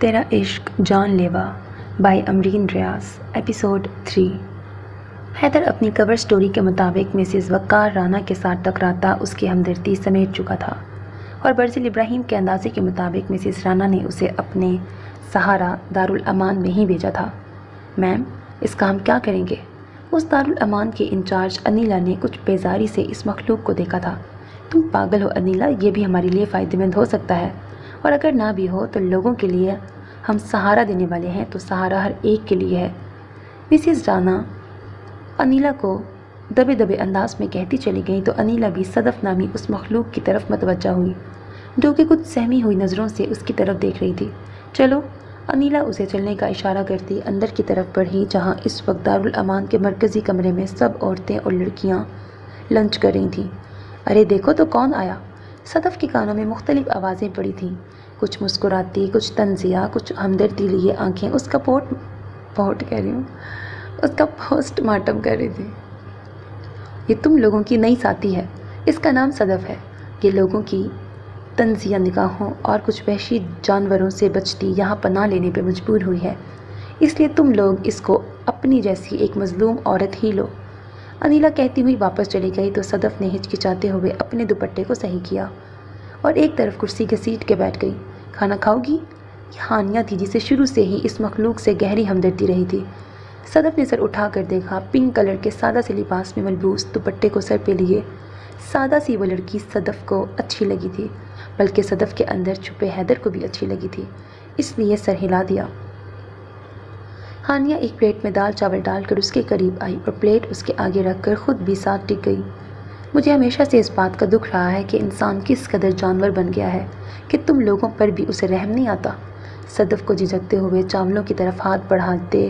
تیرا عشق جان لیوا بائی امرین ریاض ایپیسوڈ 3۔ حیدر اپنی کور سٹوری کے مطابق مسز وقار رانا کے ساتھ ٹکراتا اس کی ہمدردی سمیٹ چکا تھا، اور برزل ابراہیم کے اندازے کے مطابق مسز رانا نے اسے اپنے سہارا دارالامان میں ہی بھیجا تھا۔ میم، اس کا ہم کیا کریں گے؟ اس دارالامان کے انچارج انیلا نے کچھ بیزاری سے اس مخلوق کو دیکھا تھا۔ تم پاگل ہو انیلا، یہ بھی ہمارے لیے فائدے مند ہو سکتا ہے، اور اگر نہ بھی ہو تو لوگوں کے لیے ہم سہارا دینے والے ہیں تو سہارا ہر ایک کے لیے ہے۔ مسز رانا انیلا کو دبے دبے انداز میں کہتی چلی گئی تو انیلا بھی صدف نامی اس مخلوق کی طرف متوجہ ہوئی، جو کہ کچھ سہمی ہوئی نظروں سے اس کی طرف دیکھ رہی تھی۔ چلو، انیلا اسے چلنے کا اشارہ کرتی اندر کی طرف بڑھی، جہاں اس وقت دارالامان کے مرکزی کمرے میں سب عورتیں اور لڑکیاں لنچ کر رہی تھیں۔ ارے دیکھو تو کون آیا! صدف کے کانوں میں مختلف آوازیں پڑی تھیں، کچھ مسکراتی، کچھ طنزیہ، کچھ ہمدردی لیے آنکھیں اس کا پوسٹ مارٹم کر رہی تھی۔ یہ تم لوگوں کی نئی ساتھی ہے، اس کا نام صدف ہے۔ یہ لوگوں کی طنزیہ نگاہوں اور کچھ وحشی جانوروں سے بچتی یہاں پناہ لینے پہ مجبور ہوئی ہے، اس لیے تم لوگ اس کو اپنی جیسی ایک مظلوم عورت ہی لو۔ انیلا کہتی ہوئی واپس چلی گئی تو صدف نے ہچکچاتے ہوئے اپنے دوپٹے کو صحیح کیا اور ایک طرف کرسی گھسیٹ کے بیٹھ گئی۔ کھانا کھاؤ گی؟ یہ ہانیہ تھی جسے شروع سے ہی اس مخلوق سے گہری ہمدردی رہی تھی۔ صدف نے سر اٹھا کر دیکھا، پنک کلر کے سادہ سے لباس میں ملبوس دوپٹے کو سر پہ لیے سادہ سی وہ لڑکی صدف کو اچھی لگی تھی، بلکہ صدف کے اندر چھپے حیدر کو بھی اچھی لگی تھی، اس لیے سر ہلا دیا۔ ہانیہ ایک پلیٹ میں دال چاول ڈال کر اس کے قریب آئی اور پلیٹ اس کے آگے رکھ کر خود بھی ساتھ ٹک گئی۔ مجھے ہمیشہ سے اس بات کا دکھ رہا ہے کہ انسان کس قدر جانور بن گیا ہے کہ تم لوگوں پر بھی اسے رحم نہیں آتا۔ صدف کو جھجکتے ہوئے چاولوں کی طرف ہاتھ بڑھاتے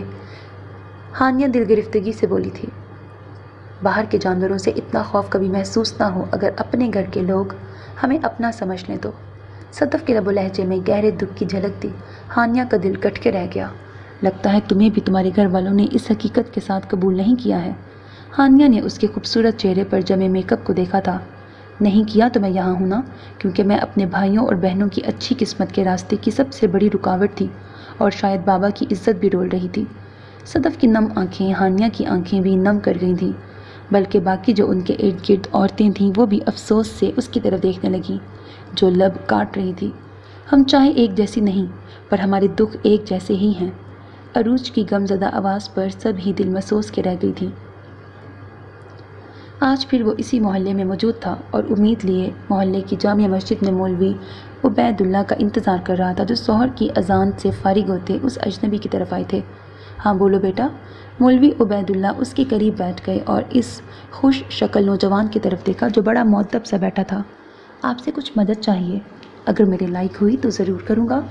ہانیہ دل گرفتگی سے بولی تھی، باہر کے جانوروں سے اتنا خوف کبھی محسوس نہ ہو اگر اپنے گھر کے لوگ ہمیں اپنا سمجھ لیں تو۔ صدف کے لب و لہجے میں گہرے دکھ کی جھلک تھی۔ ہانیہ کا دل کٹ کے رہ گیا۔ لگتا ہے تمہیں بھی تمہارے گھر والوں نے اس حقیقت کے ساتھ قبول نہیں کیا ہے۔ ہانیہ نے اس کے خوبصورت چہرے پر جمے میک اپ کو دیکھا تھا۔ نہیں کیا تو میں یہاں ہوں نا، کیونکہ میں اپنے بھائیوں اور بہنوں کی اچھی قسمت کے راستے کی سب سے بڑی رکاوٹ تھی، اور شاید بابا کی عزت بھی ڈول رہی تھی۔ صدف کی نم آنکھیں ہانیہ کی آنکھیں بھی نم کر گئی تھیں، بلکہ باقی جو ان کے ارد گرد عورتیں تھیں وہ بھی افسوس سے اس کی طرف دیکھنے لگیں، جو لب کاٹ رہی تھی۔ ہم چاہے ایک جیسی نہیں، پر ہمارے دکھ ایک جیسے ہی ہیں۔ عروج کی غمزدہ آواز پر سب ہی دل مسوس کے رہ گئی تھی۔ آج پھر وہ اسی محلے میں موجود تھا اور امید لیے محلے کی جامع مسجد میں مولوی عبید اللہ کا انتظار کر رہا تھا، جو ظہر کی اذان سے فارغ ہوتے اس اجنبی کی طرف آئے تھے۔ ہاں بولو بیٹا۔ مولوی عبید اللہ اس کے قریب بیٹھ گئے اور اس خوش شکل نوجوان کی طرف دیکھا جو بڑا مؤدب سا بیٹھا تھا۔ آپ سے کچھ مدد چاہیے؟ اگر میرے لائق ہوئی تو ضرور کروں گا۔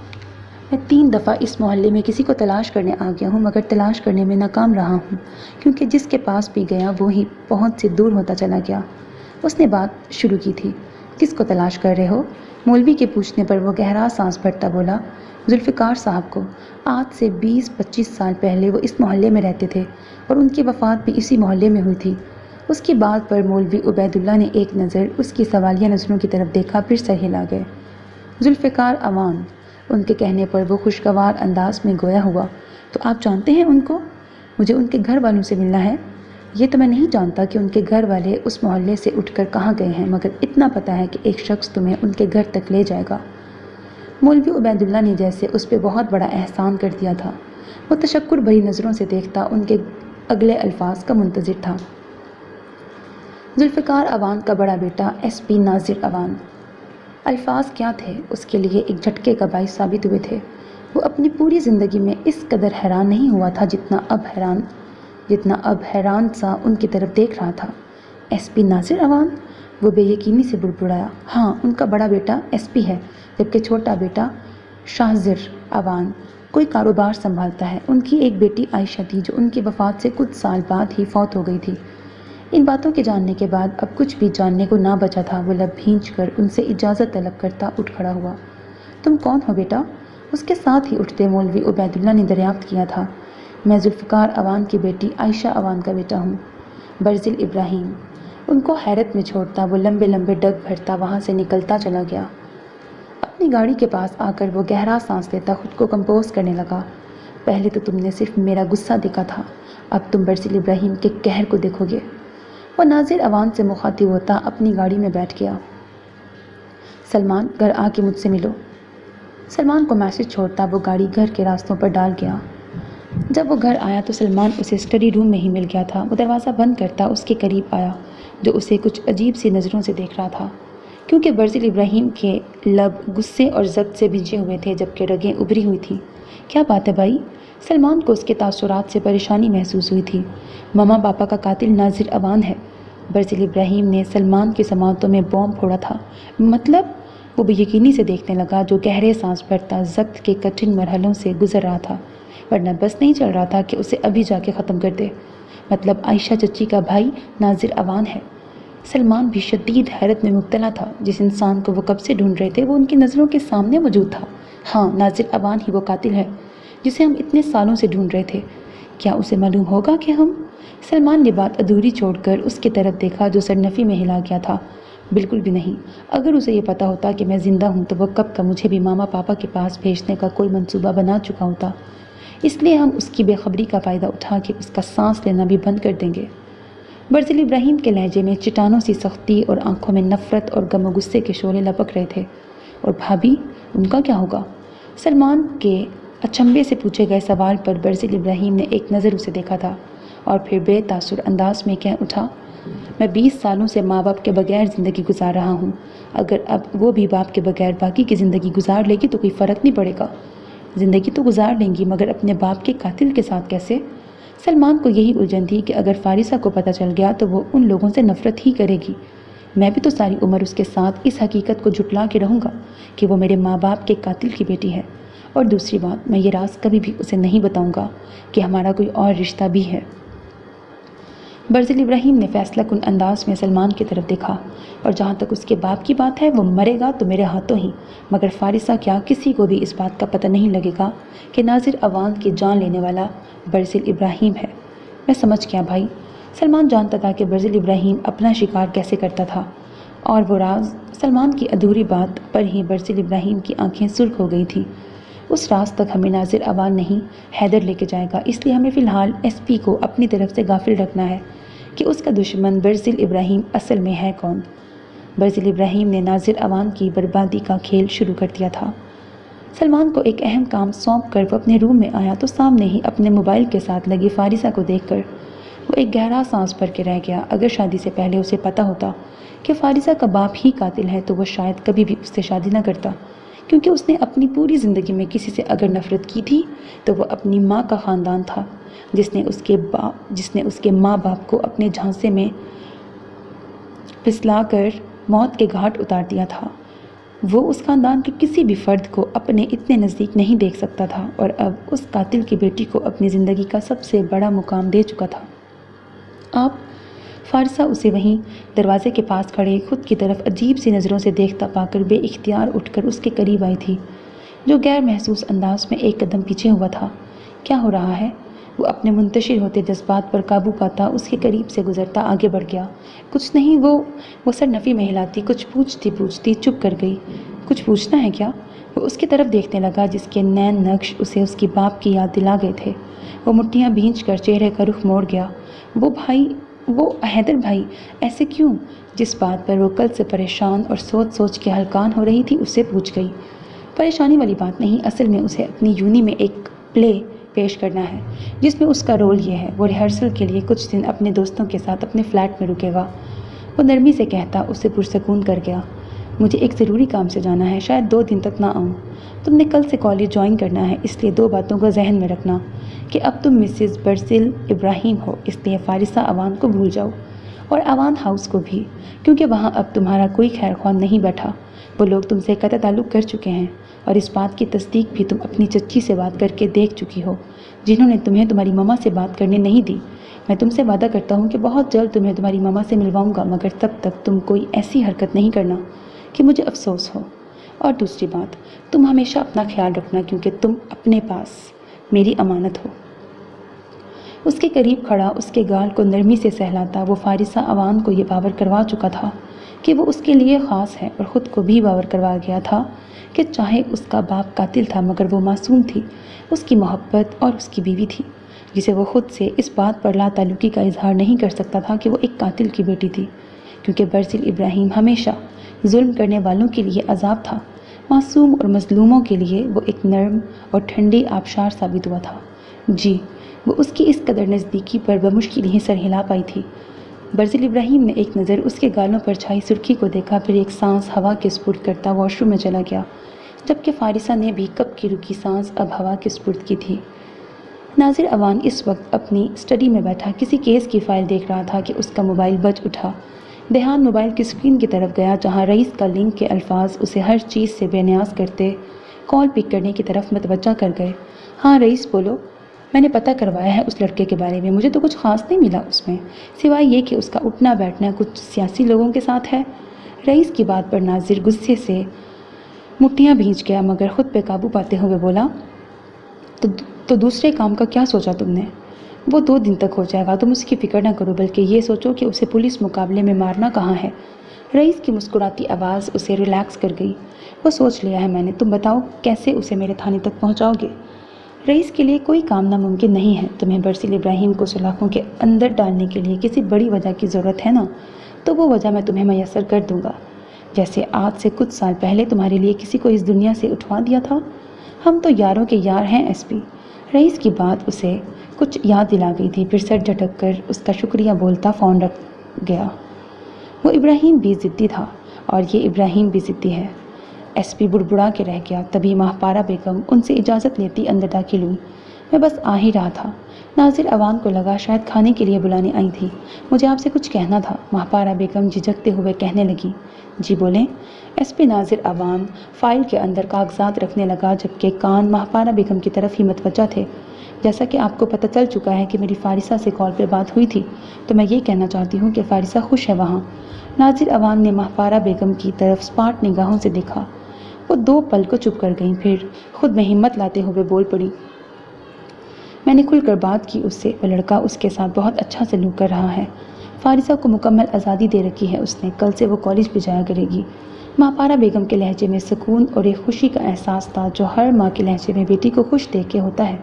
میں 3 دفعہ اس محلے میں کسی کو تلاش کرنے آ گیا ہوں، مگر تلاش کرنے میں ناکام رہا ہوں، کیونکہ جس کے پاس بھی گیا وہی پہنچ سے دور ہوتا چلا گیا۔ اس نے بات شروع کی تھی۔ کس کو تلاش کر رہے ہو؟ مولوی کے پوچھنے پر وہ گہرا سانس بھرتا بولا، ذوالفقار صاحب کو۔ آج سے 20-25 سال پہلے وہ اس محلے میں رہتے تھے اور ان کی وفات بھی اسی محلے میں ہوئی تھی۔ اس کی بات پر مولوی عبید اللہ نے ایک نظر اس کی سوالیہ نظروں کی طرف دیکھا، پھر سر ہلا گئے۔ ذوالفقار اوان، ان کے کہنے پر وہ خوشگوار انداز میں گویا ہوا، تو آپ جانتے ہیں ان کو؟ مجھے ان کے گھر والوں سے ملنا ہے۔ یہ تو میں نہیں جانتا کہ ان کے گھر والے اس محلے سے اٹھ کر کہاں گئے ہیں، مگر اتنا پتہ ہے کہ ایک شخص تمہیں ان کے گھر تک لے جائے گا۔ مولوی عبید اللہ نے جیسے اس پہ بہت بڑا احسان کر دیا تھا۔ وہ تشکر بھری نظروں سے دیکھتا ان کے اگلے الفاظ کا منتظر تھا۔ ذوالفقار اوان کا بڑا بیٹا SP ناظر اوان۔ الفاظ کیا تھے، اس کے لیے ایک جھٹکے کا باعث ثابت ہوئے تھے۔ وہ اپنی پوری زندگی میں اس قدر حیران نہیں ہوا تھا جتنا اب حیران سا ان کی طرف دیکھ رہا تھا۔ SP ناظر اوان؟ وہ بے یقینی سے بڑبڑایا۔ ہاں، ان کا بڑا بیٹا SP ہے، جبکہ چھوٹا بیٹا شاہزر اوان کوئی کاروبار سنبھالتا ہے۔ ان کی ایک بیٹی عائشہ تھی جو ان کی وفات سے کچھ سال بعد ہی فوت ہو گئی تھی۔ ان باتوں کے جاننے کے بعد اب کچھ بھی جاننے کو نہ بچا تھا۔ وہ لب بھینچ کر ان سے اجازت طلب کرتا اٹھ کھڑا ہوا۔ تم کون ہو بیٹا؟ اس کے ساتھ ہی اٹھتے مولوی عبید اللہ نے دریافت کیا تھا۔ میں ذوالفقار اوان کی بیٹی عائشہ اوان کا بیٹا ہوں، برزل ابراہیم۔ ان کو حیرت میں چھوڑتا وہ لمبے لمبے ڈگ بھرتا وہاں سے نکلتا چلا گیا۔ اپنی گاڑی کے پاس آ کر وہ گہرا سانس لیتا خود کو کمپوز کرنے لگا۔ پہلے تو تم نے صرف میرا غصہ دیکھا تھا، اب تم برزیل ابراہیم کے قہر کو دیکھو گے۔ وہ ناظر عوان سے مخاطب ہوتا اپنی گاڑی میں بیٹھ گیا۔ سلمان، گھر آ کے مجھ سے ملو۔ سلمان کو میسج چھوڑتا وہ گاڑی گھر کے راستوں پر ڈال گیا۔ جب وہ گھر آیا تو سلمان اسے اسٹڈی روم میں ہی مل گیا تھا۔ وہ دروازہ بند کرتا اس کے قریب آیا جو اسے کچھ عجیب سی نظروں سے دیکھ رہا تھا، کیونکہ برزیل ابراہیم کے لب غصے اور ضبط سے بھیجے ہوئے تھے جبکہ رگیں ابری ہوئی تھیں۔ کیا بات ہے بھائی؟ سلمان کو اس کے تاثرات سے پریشانی محسوس ہوئی تھی۔ ماما پاپا کا قاتل ناظر عوان ہے۔ برزیل ابراہیم نے سلمان کی سماعتوں میں بوم پھوڑا تھا۔ مطلب؟ وہ بے یقینی سے دیکھنے لگا جو گہرے سانس بھرتا ضبط کے کٹھن مرحلوں سے گزر رہا تھا، ورنہ بس نہیں چل رہا تھا کہ اسے ابھی جا کے ختم کر دے۔ مطلب عائشہ چچی کا بھائی ناظر عوان ہے؟ سلمان بھی شدید حیرت میں مبتلا تھا۔ جس انسان کو وہ کب سے ڈھونڈ رہے تھے وہ ان کی نظروں کے سامنے موجود تھا۔ ہاں، ناظر عوان ہی وہ قاتل ہے جسے ہم اتنے سالوں سے ڈھونڈ رہے تھے۔ کیا اسے معلوم ہوگا کہ ہم؟ سلمان نے بات ادھوری چھوڑ کر اس کی طرف دیکھا جو سرنفی میں ہلا گیا تھا۔ بالکل بھی نہیں۔ اگر اسے یہ پتا ہوتا کہ میں زندہ ہوں تو وہ کب کا مجھے بھی ماما پاپا کے پاس بھیجنے کا کوئی منصوبہ بنا چکا ہوتا۔ اس لیے ہم اس کی بے خبری کا فائدہ اٹھا کے اس کا سانس لینا بھی بند کر دیں گے۔ برزیل ابراہیم کے لہجے میں چٹانوں سی سختی اور آنکھوں میں نفرت اور غم و غصے کے شعلے لپک رہے تھے۔ اور بھابھی، ان کا کیا ہوگا؟ سلمان کے اچنبھے سے پوچھے گئے سوال پر برزیل ابراہیم نے ایک نظر اسے دیکھا تھا اور پھر بے تاثر انداز میں کہہ اٹھا، میں 20 سالوں سے ماں باپ کے بغیر زندگی گزار رہا ہوں۔ اگر اب وہ بھی باپ کے بغیر باقی کی زندگی گزار لے گی تو کوئی فرق نہیں پڑے گا۔ زندگی تو گزار لیں گی مگر اپنے باپ کے قاتل کے ساتھ کیسے؟ سلمان کو یہی الجھن تھی کہ اگر فارسہ کو پتہ چل گیا تو وہ ان لوگوں سے نفرت ہی کرے گی۔ میں بھی تو ساری عمر اس کے ساتھ اس حقیقت کو جھٹلا کے رہوں گا کہ وہ میرے ماں باپ کے قاتل کی بیٹی ہے۔ اور دوسری بات، میں یہ راز کبھی بھی اسے نہیں بتاؤں گا کہ ہمارا کوئی اور رشتہ بھی ہے۔ برزیل ابراہیم نے فیصلہ کن انداز میں سلمان کی طرف دیکھا، اور جہاں تک اس کے باپ کی بات ہے وہ مرے گا تو میرے ہاتھوں ہی، مگر فارسہ کیا کسی کو بھی اس بات کا پتہ نہیں لگے گا کہ ناظر عوان کی جان لینے والا برزیل ابراہیم ہے۔ میں سمجھ گیا بھائی۔ سلمان جانتا تھا کہ برزیل ابراہیم اپنا شکار کیسے کرتا تھا، اور وہ راز سلمان کی ادھوری بات پر ہی برزیل ابراہیم کی آنکھیں سرخ ہو گئی تھیں۔ اس راز تک ہمیں ناظر عوان نہیں، حیدر لے کے جائے گا، اس لیے ہمیں فی الحال ایس پی کو اپنی طرف سے غافل رکھنا ہے کہ اس کا دشمن برزیل ابراہیم اصل میں ہے کون۔ برزیل ابراہیم نے ناظر عوان کی بربادی کا کھیل شروع کر دیا تھا۔ سلمان کو ایک اہم کام سونپ کر وہ اپنے روم میں آیا تو سامنے ہی اپنے موبائل کے ساتھ لگی فارسہ کو دیکھ کر وہ ایک گہرا سانس بھر کے رہ گیا۔ اگر شادی سے پہلے اسے پتہ ہوتا کہ فارسہ کا باپ ہی قاتل ہے تو وہ شاید کبھی بھی اس سے شادی نہ کرتا، کیونکہ اس نے اپنی پوری زندگی میں کسی سے اگر نفرت کی تھی تو وہ اپنی ماں کا خاندان تھا، جس نے اس کے ماں باپ کو اپنے جھانسے میں پھسلا کر موت کے گھاٹ اتار دیا تھا۔ وہ اس خاندان کے کسی بھی فرد کو اپنے اتنے نزدیک نہیں دیکھ سکتا تھا، اور اب اس قاتل کی بیٹی کو اپنی زندگی کا سب سے بڑا مقام دے چکا تھا۔ آپ؟ فارسہ اسے وہیں دروازے کے پاس کھڑے خود کی طرف عجیب سی نظروں سے دیکھتا پا کر بے اختیار اٹھ کر اس کے قریب آئی تھی، جو غیر محسوس انداز میں ایک قدم پیچھے ہوا تھا۔ کیا ہو رہا ہے؟ وہ اپنے منتشر ہوتے جذبات پر قابو پاتا اس کے قریب سے گزرتا آگے بڑھ گیا۔ کچھ نہیں، وہ سر نفی میں ہلاتی کچھ پوچھتی چپ کر گئی۔ کچھ پوچھنا ہے کیا؟ وہ اس کی طرف دیکھنے لگا جس کے نین نقش اسے اس کی باپ کی یاد دلا گئے تھے۔ وہ مٹھیاں بھینچ کر چہرے کا رخ موڑ گیا۔ وہ حیدر بھائی، ایسے کیوں؟ جس بات پر وہ کل سے پریشان اور سوچ کے ہلکان ہو رہی تھی اس سے پوچھ گئی۔ پریشانی والی بات نہیں، اصل میں اسے اپنی یونی میں ایک پلے پیش کرنا ہے جس میں اس کا رول یہ ہے وہ ریہرسل کے لیے کچھ دن اپنے دوستوں کے ساتھ اپنے فلیٹ میں رکے گا۔ وہ نرمی سے کہتا اسے پرسکون کر گیا۔ مجھے ایک ضروری کام سے جانا ہے، شاید 2 دن تک نہ آؤں۔ تم نے کل سے کالج جوائن کرنا ہے، اس لیے 2 باتوں کو ذہن میں رکھنا کہ اب تم مسز برزیل ابراہیم ہو، اس لیے فارسہ عوان کو بھول جاؤ، اور عوان ہاؤس کو بھی، کیونکہ وہاں اب تمہارا کوئی خیر خواہ نہیں بیٹھا۔ وہ لوگ تم سے قطع تعلق کر چکے ہیں، اور اس بات کی تصدیق بھی تم اپنی چچی سے بات کر کے دیکھ چکی ہو، جنہوں نے تمہیں تمہاری ماما سے بات کرنے نہیں دی۔ میں تم سے وعدہ کرتا ہوں کہ بہت جلد تمہیں تمہاری ماما سے ملواؤں گا، مگر تب تک تم کوئی ایسی حرکت نہیں کرنا کہ مجھے افسوس ہو۔ اور دوسری بات، تم ہمیشہ اپنا خیال رکھنا کیونکہ تم اپنے پاس میری امانت ہو۔ اس کے قریب کھڑا اس کے گال کو نرمی سے سہلاتا وہ فارسہ عوان کو یہ باور کروا چکا تھا کہ وہ اس کے لیے خاص ہے، اور خود کو بھی باور کروا گیا تھا کہ چاہے اس کا باپ قاتل تھا مگر وہ معصوم تھی، اس کی محبت اور اس کی بیوی تھی، جسے وہ خود سے اس بات پر لا تعلقی کا اظہار نہیں کر سکتا تھا کہ وہ ایک قاتل کی بیٹی تھی، کیونکہ برزیل ابراہیم ہمیشہ ظلم کرنے والوں کے لیے عذاب تھا، معصوم اور مظلوموں کے لیے وہ ایک نرم اور ٹھنڈی آبشار ثابت ہوا تھا۔ جی، وہ اس کی اس قدر نزدیکی پر بمشکل ہی سر ہلا پائی تھی۔ برزیل ابراہیم نے ایک نظر اس کے گالوں پر چھائی سرخی کو دیکھا، پھر ایک سانس ہوا کے سپرد کرتا واش روم میں چلا گیا، جبکہ فارسہ نے بھی کب کی رکی سانس اب ہوا کے سپرد کی تھی۔ ناظر اوان اس وقت اپنی اسٹڈی میں بیٹھا کسی کیس کی فائل دیکھ رہا تھا کہ اس کا موبائل بج اٹھا۔ دھیان موبائل کی اسکرین کی طرف گیا، جہاں رئیس کا لنک کے الفاظ اسے ہر چیز سے بے نیاز کرتے کال پک کرنے کی طرف متوجہ کر گئے۔ ہاں رئیس بولو، میں نے پتہ کروایا ہے اس لڑکے کے بارے میں، مجھے تو کچھ خاص نہیں ملا اس میں، سوائے یہ کہ اس کا اٹھنا بیٹھنا کچھ سیاسی لوگوں کے ساتھ ہے۔ رئیس کی بات پر ناظر غصے سے مٹھیاں بھیج گیا، مگر خود پہ قابو پاتے ہوئے بولا، تو دوسرے کام کا کیا سوچا تم نے؟ وہ 2 دن تک ہو جائے گا، تم اس کی فکر نہ کرو، بلکہ یہ سوچو کہ اسے پولیس مقابلے میں مارنا کہاں ہے۔ رئیس کی مسکراتی آواز اسے ریلیکس کر گئی۔ وہ سوچ لیا ہے میں نے، تم بتاؤ کیسے اسے میرے تھانے تک پہنچاؤ گے؟ رئیس کے لیے کوئی کام ناممکن نہیں ہے، تمہیں برزیل ابراہیم کو سلاخوں کے اندر ڈالنے کے لیے کسی بڑی وجہ کی ضرورت ہے نا، تو وہ وجہ میں تمہیں میسر کر دوں گا، جیسے آج سے کچھ سال پہلے تمہارے لیے کسی کو اس دنیا سے اٹھوا دیا تھا۔ ہم تو یاروں کے یار ہیں ایس پی۔ رئیس کی بات اسے کچھ یاد دلا گئی تھی، پھر سر جھٹک کر اس کا شکریہ بولتا فون رکھ گیا۔ وہ ابراہیم بھی ضدی تھا اور یہ ابراہیم بھی ضدی ہے۔ ایس پی بڑبڑا کے رہ گیا، تبھی ماہپارہ بیگم ان سے اجازت لیتی اندر داخل ہوئی۔ میں بس آ ہی رہا تھا۔ ناظر عوان کو لگا شاید کھانے کے لیے بلانے آئی تھی۔ مجھے آپ سے کچھ کہنا تھا، ماہپارہ بیگم جھجکتے ہوئے کہنے لگی۔ جی بولیں۔ ایس پی ناظر عوان فائل کے اندر کاغذات رکھنے لگا، جبکہ کان ماہپارہ بیگم کی طرف ہی متوجہ تھے۔ جیسا کہ آپ کو پتہ چل چکا ہے کہ میری فارسہ سے کال پہ بات ہوئی تھی، تو میں یہ کہنا چاہتی ہوں کہ فارسہ خوش ہے وہاں۔ ناظر عوان نے ماہپارہ بیگم کی طرف سپاٹ نگاہوں سے دیکھا۔ وہ 2 پل کو چپ کر گئیں، پھر خود میں ہمت لاتے ہوئے بول پڑی۔ میں نے کھل کر بات کی اس سے، وہ لڑکا اس کے ساتھ بہت اچھا سلوک کر رہا ہے۔ فارسہ کو مکمل آزادی دے رکھی ہے اس نے، کل سے وہ کالج بھی جایا کرے گی۔ ماہپارہ بیگم کے لہجے میں سکون اور ایک خوشی کا احساس تھا جو ہر ماں کے لہجے میں بیٹی کو خوش دیکھ کے ہوتا ہے۔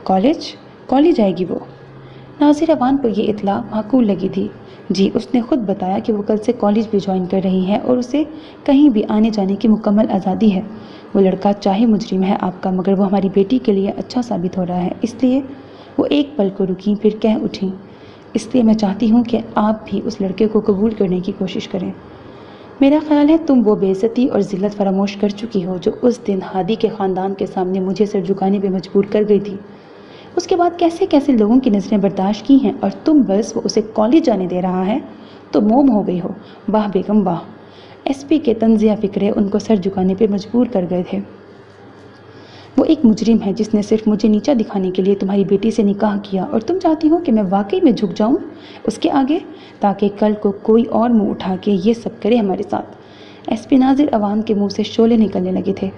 کالج جائے گی وہ؟ ناظر عوان کو یہ اطلاع معقول لگی تھی۔ جی، اس نے خود بتایا کہ وہ کل سے کالج بھی جوائن کر رہی ہے اور اسے کہیں بھی آنے جانے کی مکمل آزادی ہے۔ وہ لڑکا چاہے مجرم ہے آپ کا، مگر وہ ہماری بیٹی کے لیے اچھا ثابت ہو رہا ہے، اس لیے وہ ایک پل کو رکیں، پھر کہہ اٹھیں، اس لیے میں چاہتی ہوں کہ آپ بھی اس لڑکے کو قبول کرنے کی کوشش کریں۔ میرا خیال ہے تم وہ بے عزتی اور ذلت فراموش کر چکی ہو جو اس دن ہادی کے خاندان کے سامنے مجھے سر جھکانے پہ مجبور کر گئی تھی۔ اس کے بعد کیسے کیسے لوگوں کی نظریں برداشت کی ہیں، اور تم بس وہ اسے کالج جانے دے رہا ہے تو موم ہو گئی ہو۔ واہ بیگم واہ۔ ایس پی کے طنزیہ فکرے ان کو سر جھکانے پہ مجبور کر گئے تھے۔ وہ ایک مجرم ہے جس نے صرف مجھے نیچا دکھانے کے لیے تمہاری بیٹی سے نکاح کیا، اور تم چاہتی ہو کہ میں واقعی میں جھک جاؤں اس کے آگے، تاکہ کل کو کوئی اور منہ اٹھا کے یہ سب کرے ہمارے ساتھ۔ ایس پی ناظر عوان کے منہ سے شعلے نکلنے لگے تھے۔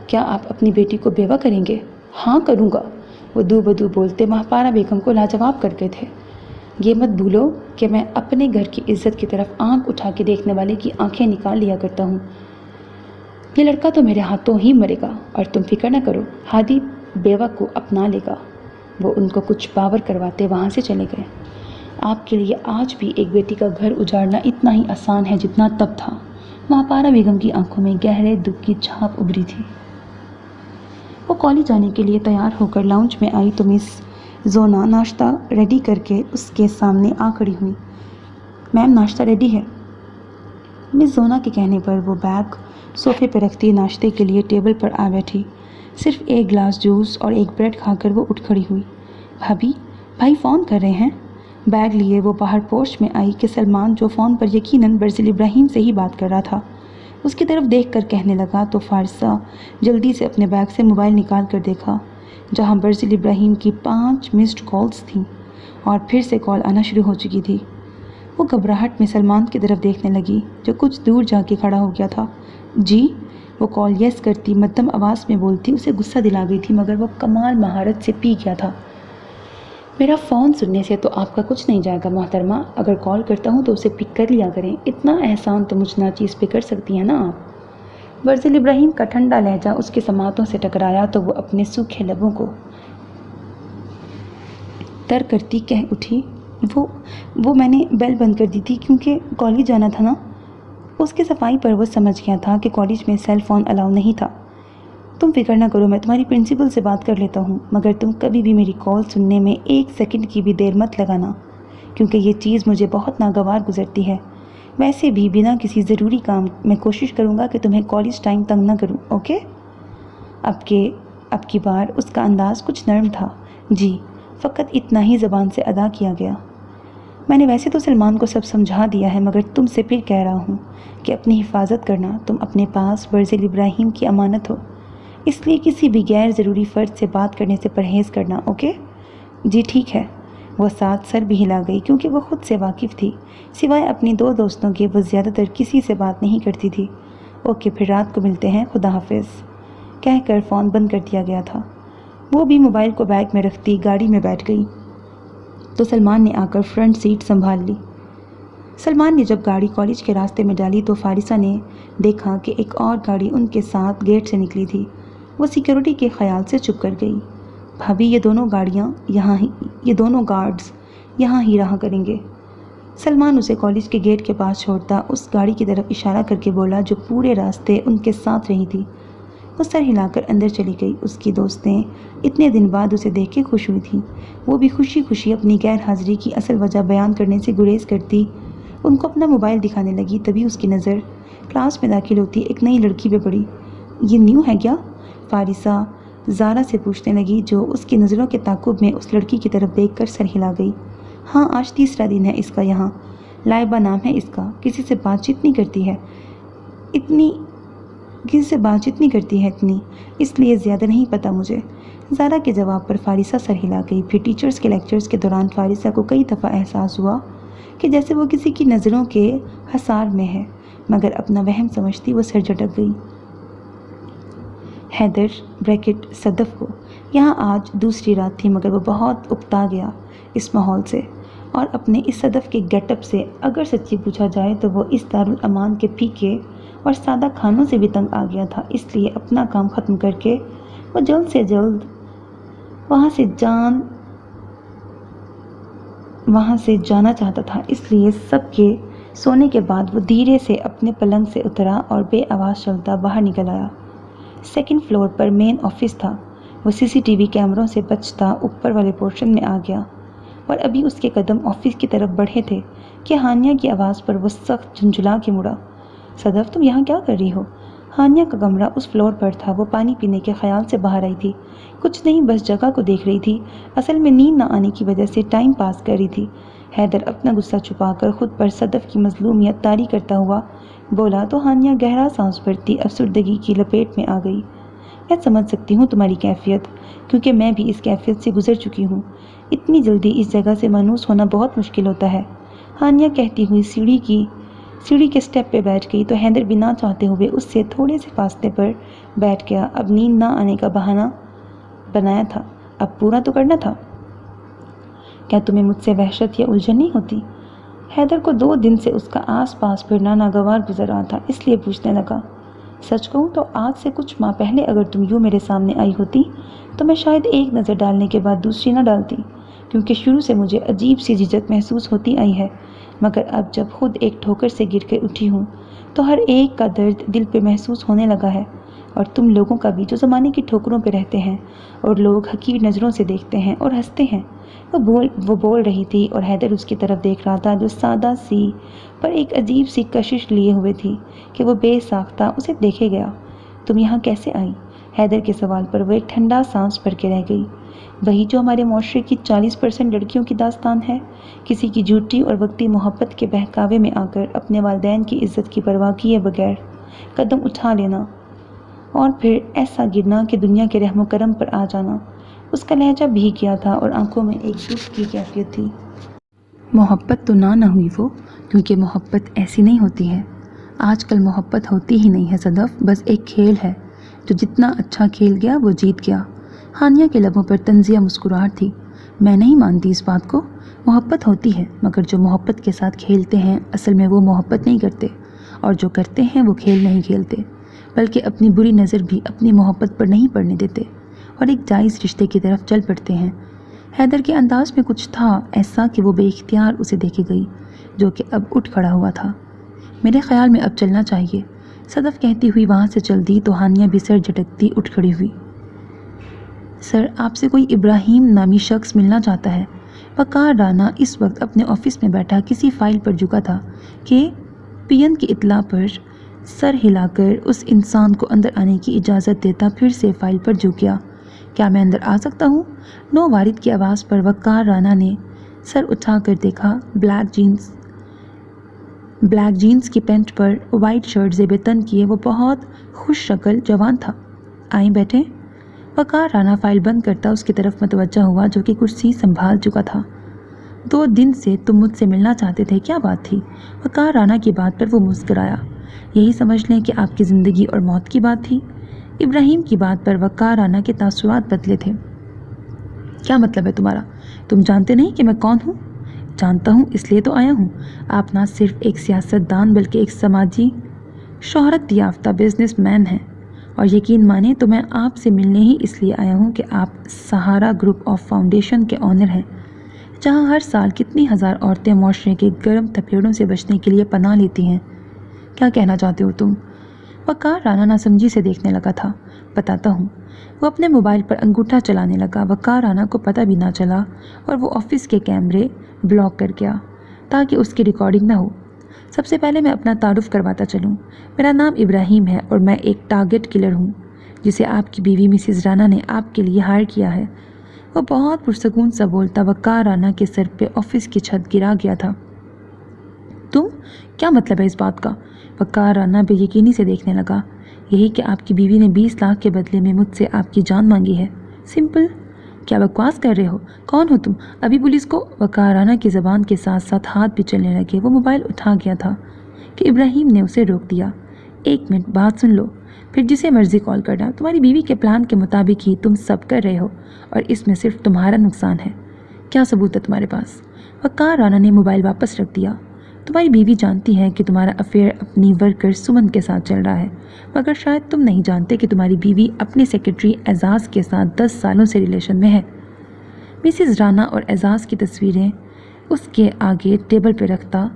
کیا آپ اپنی بیٹی کو بیوہ کریں گے؟ ہاں کروں گا، وہ دو بدو بولتے ماہپارہ بیگم کو لاجواب کر گئے تھے۔ یہ مت بھولو کہ میں اپنے گھر کی عزت کی طرف آنکھ اٹھا کے دیکھنے والے کی آنکھیں نکال لیا کرتا ہوں۔ یہ لڑکا تو میرے ہاتھوں ہی مرے گا، اور تم فکر نہ کرو، ہادی بیوہ کو اپنا لے گا۔ وہ ان کو کچھ باور کرواتے وہاں سے چلے گئے۔ آپ کے لیے آج بھی ایک بیٹی کا گھر اجاڑنا اتنا ہی آسان ہے جتنا تب تھا۔ ماہپارہ بیگم کی آنکھوں میں گہرے دکھ کی چھاپ ابھری تھی۔ وہ کالج جانے کے لیے تیار ہو کر لاؤنج میں آئی تو مس زونا ناشتہ ریڈی کر کے اس کے سامنے آ کھڑی ہوئی۔ میم ناشتہ ریڈی ہے۔ مس زونا کے کہنے پر وہ بیگ صوفے پہ رکھتی ناشتے کے لیے ٹیبل پر آ بیٹھی۔ صرف ایک گلاس جوس اور ایک بریڈ کھا کر وہ اٹھ کھڑی ہوئی۔ بھائی فون کر رہے ہیں؟ بیگ لیے وہ باہر پورچ میں آئی کہ سلمان، جو فون پر یقیناً برزیل ابراہیم سے ہی بات کر رہا تھا، اس کی طرف دیکھ کر کہنے لگا تو فارسہ جلدی سے اپنے بیگ سے موبائل نکال کر دیکھا، جہاں برزیل ابراہیم کی 5 مسڈ کالز تھیں اور پھر سے کال آنا شروع ہو چکی تھی۔ وہ گھبراہٹ میں سلمان کی طرف دیکھنے لگی جو کچھ دور جا کے کھڑا ہو گیا تھا۔ جی، وہ کال یس کرتی مدھم آواز میں بولتی اسے غصہ دلا گئی تھی، مگر وہ کمال مہارت سے پی گیا تھا۔ میرا فون سننے سے تو آپ کا کچھ نہیں جائے گا محترمہ، اگر کال کرتا ہوں تو اسے پک کر لیا کریں، اتنا احسان تو مجھ ناچیز پہ کر سکتی ہیں نا آپ۔ ورزل ابراہیم کا ٹھنڈا لہجہ اس کے سماعتوں سے ٹکرایا تو وہ اپنے سوکھے لبوں کو تر کرتی کہہ اٹھی، وہ میں نے بیل بند کر دی تھی کیونکہ کالج جانا تھا نا۔ اس کی صفائی پر وہ سمجھ گیا تھا کہ کالج میں سیل فون الاؤ نہیں تھا۔ تم فکر نہ کرو، میں تمہاری پرنسپل سے بات کر لیتا ہوں، مگر تم کبھی بھی میری کال سننے میں 1 سیکنڈ کی بھی دیر مت لگانا، کیونکہ یہ چیز مجھے بہت ناگوار گزرتی ہے۔ ویسے بھی بنا کسی ضروری کام میں کوشش کروں گا کہ تمہیں کالج ٹائم تنگ نہ کروں، اوکے؟ اب کی بار اس کا انداز کچھ نرم تھا۔ جی، فقط اتنا ہی زبان سے ادا کیا گیا۔ میں نے ویسے تو سلمان کو سب سمجھا دیا ہے، مگر تم سے پھر کہہ رہا ہوں کہ اپنی حفاظت کرنا، تم اپنے پاس ورزل ابراہیم کی امانت ہو، اس لیے کسی بھی غیر ضروری فرد سے بات کرنے سے پرہیز کرنا، اوکے؟ جی ٹھیک ہے۔ وہ ساتھ سر بھی ہلا گئی کیونکہ وہ خود سے واقف تھی، سوائے اپنی 2 دوستوں کے وہ زیادہ تر کسی سے بات نہیں کرتی تھی۔ اوکے، پھر رات کو ملتے ہیں، خدا حافظ کہہ کر فون بند کر دیا گیا تھا۔ وہ بھی موبائل کو بیگ میں رکھتی گاڑی میں بیٹھ گئی تو سلمان نے آ کر فرنٹ سیٹ سنبھال لی۔ سلمان نے جب گاڑی کالج کے راستے میں ڈالی تو فارسہ نے دیکھا کہ ایک اور گاڑی ان کے ساتھ گیٹ سے نکلی تھی۔ وہ سیکیورٹی کے خیال سے چپ کر گئی۔ بھابھی، یہ دونوں گارڈز یہاں ہی رہا کریں گے۔ سلمان اسے کالج کے گیٹ کے پاس چھوڑتا اس گاڑی کی طرف اشارہ کر کے بولا جو پورے راستے ان کے ساتھ رہی تھی۔ وہ سر ہلا کر اندر چلی گئی۔ اس کی دوستیں اتنے دن بعد اسے دیکھ کے خوش ہوئی تھیں۔ وہ بھی خوشی خوشی اپنی غیر حاضری کی اصل وجہ بیان کرنے سے گریز کرتی ان کو اپنا موبائل دکھانے لگی۔ تبھی اس کی نظر کلاس میں داخل ہوتی ایک نئی لڑکی پہ پڑی۔ یہ نیو ہے کیا؟ فارسہ زارا سے پوچھنے لگی، جو اس کی نظروں کے تعاقب میں اس لڑکی کی طرف دیکھ کر سر ہلا گئی۔ ہاں، آج 3را دن ہے اس کا یہاں۔ لائبہ نام ہے اس کا۔ کسی سے بات چیت نہیں کرتی ہے اتنی، اس لیے زیادہ نہیں پتہ مجھے۔ زارا کے جواب پر فارسہ سر ہلا گئی۔ پھر ٹیچرز کے لیکچرز کے دوران فارسہ کو کئی دفعہ احساس ہوا کہ جیسے وہ کسی کی نظروں کے حصار میں ہے، مگر اپنا وہم سمجھتی وہ سر جھٹک گئی۔ حیدر صدف کو یہاں آج 2ری رات تھی، مگر وہ بہت اکتا گیا اس ماحول سے اور اپنے اس صدف کے گیٹ اپ سے۔ اگر سچی پوچھا جائے تو وہ اس دارالامان کے پھیکے اور سادہ کھانوں سے بھی تنگ آ گیا تھا، اس لیے اپنا کام ختم کر کے وہ جلد سے جلد وہاں سے جانا چاہتا تھا۔ اس لیے سب کے سونے کے بعد وہ دھیرے سے اپنے پلنگ سے اترا اور بے آواز چلتا باہر نکل آیا۔ 2nd فلور پر مین آفس تھا۔ وہ CCTV کیمروں سے بچتا اوپر والے پورشن میں آ گیا اور ابھی اس کے قدم آفس کی طرف بڑھے تھے کہ ہانیہ کی آواز پر وہ سخت جھنجھلا کے مڑا۔ صدف، تم یہاں کیا کر رہی ہو؟ ہانیہ کا کمرہ اس فلور پر تھا۔ وہ پانی پینے کے خیال سے باہر آئی تھی۔ کچھ نہیں، بس جگہ کو دیکھ رہی تھی۔ اصل میں نیند نہ آنے کی وجہ سے ٹائم پاس کر رہی تھی۔ حیدر اپنا غصہ چھپا کر خود پر صدف کی مظلومیت طاری کرتا ہوا بولا تو ہانیہ گہرا سانس بھرتی افسردگی کی لپیٹ میں آ گئی۔ میں سمجھ سکتی ہوں تمہاری کیفیت، کیونکہ میں بھی اس کیفیت سے گزر چکی ہوں۔ اتنی جلدی اس جگہ سے مانوس ہونا بہت مشکل ہوتا ہے، ہانیہ کہتی ہوئی سیڑھی کے سٹیپ پہ بیٹھ گئی تو حیدر بنا چاہتے ہوئے اس سے تھوڑے سے فاصلے پر بیٹھ گیا۔ اب نیند نہ آنے کا بہانہ بنایا تھا، اب پورا تو کرنا تھا۔ کیا تمہیں مجھ سے وحشت یا الجھن نہیں ہوتی؟ حیدر کو 2 دن سے اس کا آس پاس پھرنا ناگوار گزر رہا تھا، اس لیے پوچھنے لگا۔ سچ کہوں تو آج سے کچھ ماہ پہلے اگر تم یوں میرے سامنے آئی ہوتی تو میں شاید ایک نظر ڈالنے کے بعد دوسری نہ ڈالتی، کیونکہ شروع سے مجھے عجیب سی جھجک محسوس ہوتی آئی ہے، مگر اب جب خود ایک ٹھوکر سے گر کے اٹھی ہوں تو ہر ایک کا درد دل پہ محسوس ہونے لگا ہے، اور تم لوگوں کا بھی جو زمانے کی ٹھوکروں پہ رہتے ہیں اور لوگ حقیر نظروں سے دیکھتے ہیں اور ہنستے ہیں۔ وہ بول رہی تھی اور حیدر اس کی طرف دیکھ رہا تھا جو سادہ سی پر ایک عجیب سی کشش لیے ہوئے تھی کہ وہ بے ساختہ اسے دیکھے گیا۔ تم یہاں کیسے آئی؟ حیدر کے سوال پر وہ ایک ٹھنڈا سانس بھر کے رہ گئی۔ وہی جو ہمارے معاشرے کی 40% لڑکیوں کی داستان ہے، کسی کی جھوٹی اور وقتی محبت کے بہکاوے میں آ کر اپنے والدین کی عزت کی پرواہ کیے بغیر قدم اٹھا لینا اور پھر ایسا گرنا کہ دنیا کے رحم و کرم پر آ جانا۔ اس کا لہجہ بھیگ گیا تھا اور آنکھوں میں ایک دکھ کی کیفیت تھی۔ محبت تو نہ ہوئی وہ، کیونکہ محبت ایسی نہیں ہوتی ہے۔ آج کل محبت ہوتی ہی نہیں ہے صدف، بس ایک کھیل ہے، جو جتنا اچھا کھیل گیا وہ جیت گیا۔ ہانیہ کے لبوں پر طنزیہ مسکراہٹ تھی۔ میں نہیں مانتی اس بات کو۔ محبت ہوتی ہے، مگر جو محبت کے ساتھ کھیلتے ہیں اصل میں وہ محبت نہیں کرتے، اور جو کرتے ہیں وہ کھیل نہیں کھیلتے، بلکہ اپنی بری نظر بھی اپنی محبت پر نہیں پڑنے دیتے اور ایک جائز رشتے کی طرف چل پڑتے ہیں۔ حیدر کے انداز میں کچھ تھا ایسا کہ وہ بے اختیار اسے دیکھے گئی، جو کہ اب اٹھ کھڑا ہوا تھا۔ میرے خیال میں اب چلنا چاہیے، صدف کہتی ہوئی وہاں سے چل دی تو ہانیہ بھی سر جھٹکتی اٹھ کھڑی ہوئی۔ سر، آپ سے کوئی ابراہیم نامی شخص ملنا چاہتا ہے۔ وقار رانا اس وقت اپنے آفس میں بیٹھا کسی فائل پر جھکا تھا کہ پین کی اطلاع پر سر ہلا کر اس انسان کو اندر آنے کی اجازت دیتا پھر سے فائل پر جھک گیا۔ کیا میں اندر آ سکتا ہوں؟ نو وارد کی آواز پر وقار رانا نے سر اٹھا کر دیکھا۔ بلیک جینز کی پینٹ پر وائٹ شرٹ زیب تن کیے وہ بہت خوش شکل جوان تھا۔ آئیں بیٹھیں۔ وقار رانا فائل بند کرتا اس کی طرف متوجہ ہوا جو کہ کرسی سنبھال چکا تھا۔ 2 دن سے تم مجھ سے ملنا چاہتے تھے، کیا بات تھی؟ وقار رانا کی بات پر وہ مسکرایا۔ یہی سمجھ لیں کہ آپ کی زندگی اور موت کی بات تھی۔ ابراہیم کی بات پر وقار رانا کے تاثرات بدلے تھے۔ کیا مطلب ہے تمہارا؟ تم جانتے نہیں کہ میں کون ہوں؟ جانتا ہوں، اس لیے تو آیا ہوں۔ آپ نہ صرف ایک سیاست دان بلکہ ایک سماجی شہرت یافتہ بزنس مین ہیں، اور یقین مانیں تو میں آپ سے ملنے ہی اس لیے آیا ہوں کہ آپ سہارا گروپ آف فاؤنڈیشن کے آنر ہیں، جہاں ہر سال کتنی ہزار عورتیں معاشرے کے گرم تھپیڑوں سے بچنے کے لیے پناہ لیتی ہیں۔ کیا کہنا چاہتے ہو تم؟ وقار رانا ناسمجھی سے دیکھنے لگا تھا۔ بتاتا ہوں۔ وہ اپنے موبائل پر انگوٹھا چلانے لگا۔ وقار رانا کو پتہ بھی نہ چلا اور وہ آفس کے کیمرے بلاک کر گیا تاکہ اس کی ریکارڈنگ نہ ہو۔ سب سے پہلے میں اپنا تعارف کرواتا چلوں۔ میرا نام ابراہیم ہے اور میں ایک ٹارگٹ کلر ہوں جسے آپ کی بیوی مسز رانا نے آپ کے لیے ہائر کیا ہے۔ وہ بہت پرسکون سا بولتا وقار رانا کے سر پہ آفس کی چھت گرا گیا تھا۔ تم؟ کیا مطلب ہے اس بات کا؟ وقار رانا بے یقینی سے دیکھنے لگا۔ یہی کہ آپ کی بیوی نے 20 لاکھ کے بدلے میں مجھ سے آپ کی جان مانگی ہے۔ سمپل۔ کیا بکواس کر رہے ہو؟ کون ہو تم؟ ابھی پولیس کو۔ وقار رانا کی زبان کے ساتھ ساتھ ہاتھ بھی چلنے لگے۔ وہ موبائل اٹھا گیا تھا کہ ابراہیم نے اسے روک دیا۔ 1 منٹ، بات سن لو، پھر جسے مرضی کال کرنا۔ تمہاری بیوی کے پلان کے مطابق ہی تم سب کر رہے ہو اور اس میں صرف تمہارا نقصان ہے۔ کیا ثبوت ہے تمہارے پاس؟ وقار رانا نے موبائل واپس رکھ دیا۔ تمہاری بیوی جانتی ہے کہ تمہارا افیئر اپنی ورکر سمن کے ساتھ چل رہا ہے، مگر شاید تم نہیں جانتے کہ تمہاری بیوی اپنے سیکرٹری اعزاز کے ساتھ 10 سالوں سے ریلیشن میں ہے۔ مسز رانا اور اعزاز کی تصویریں اس کے آگے ٹیبل پہ رکھتا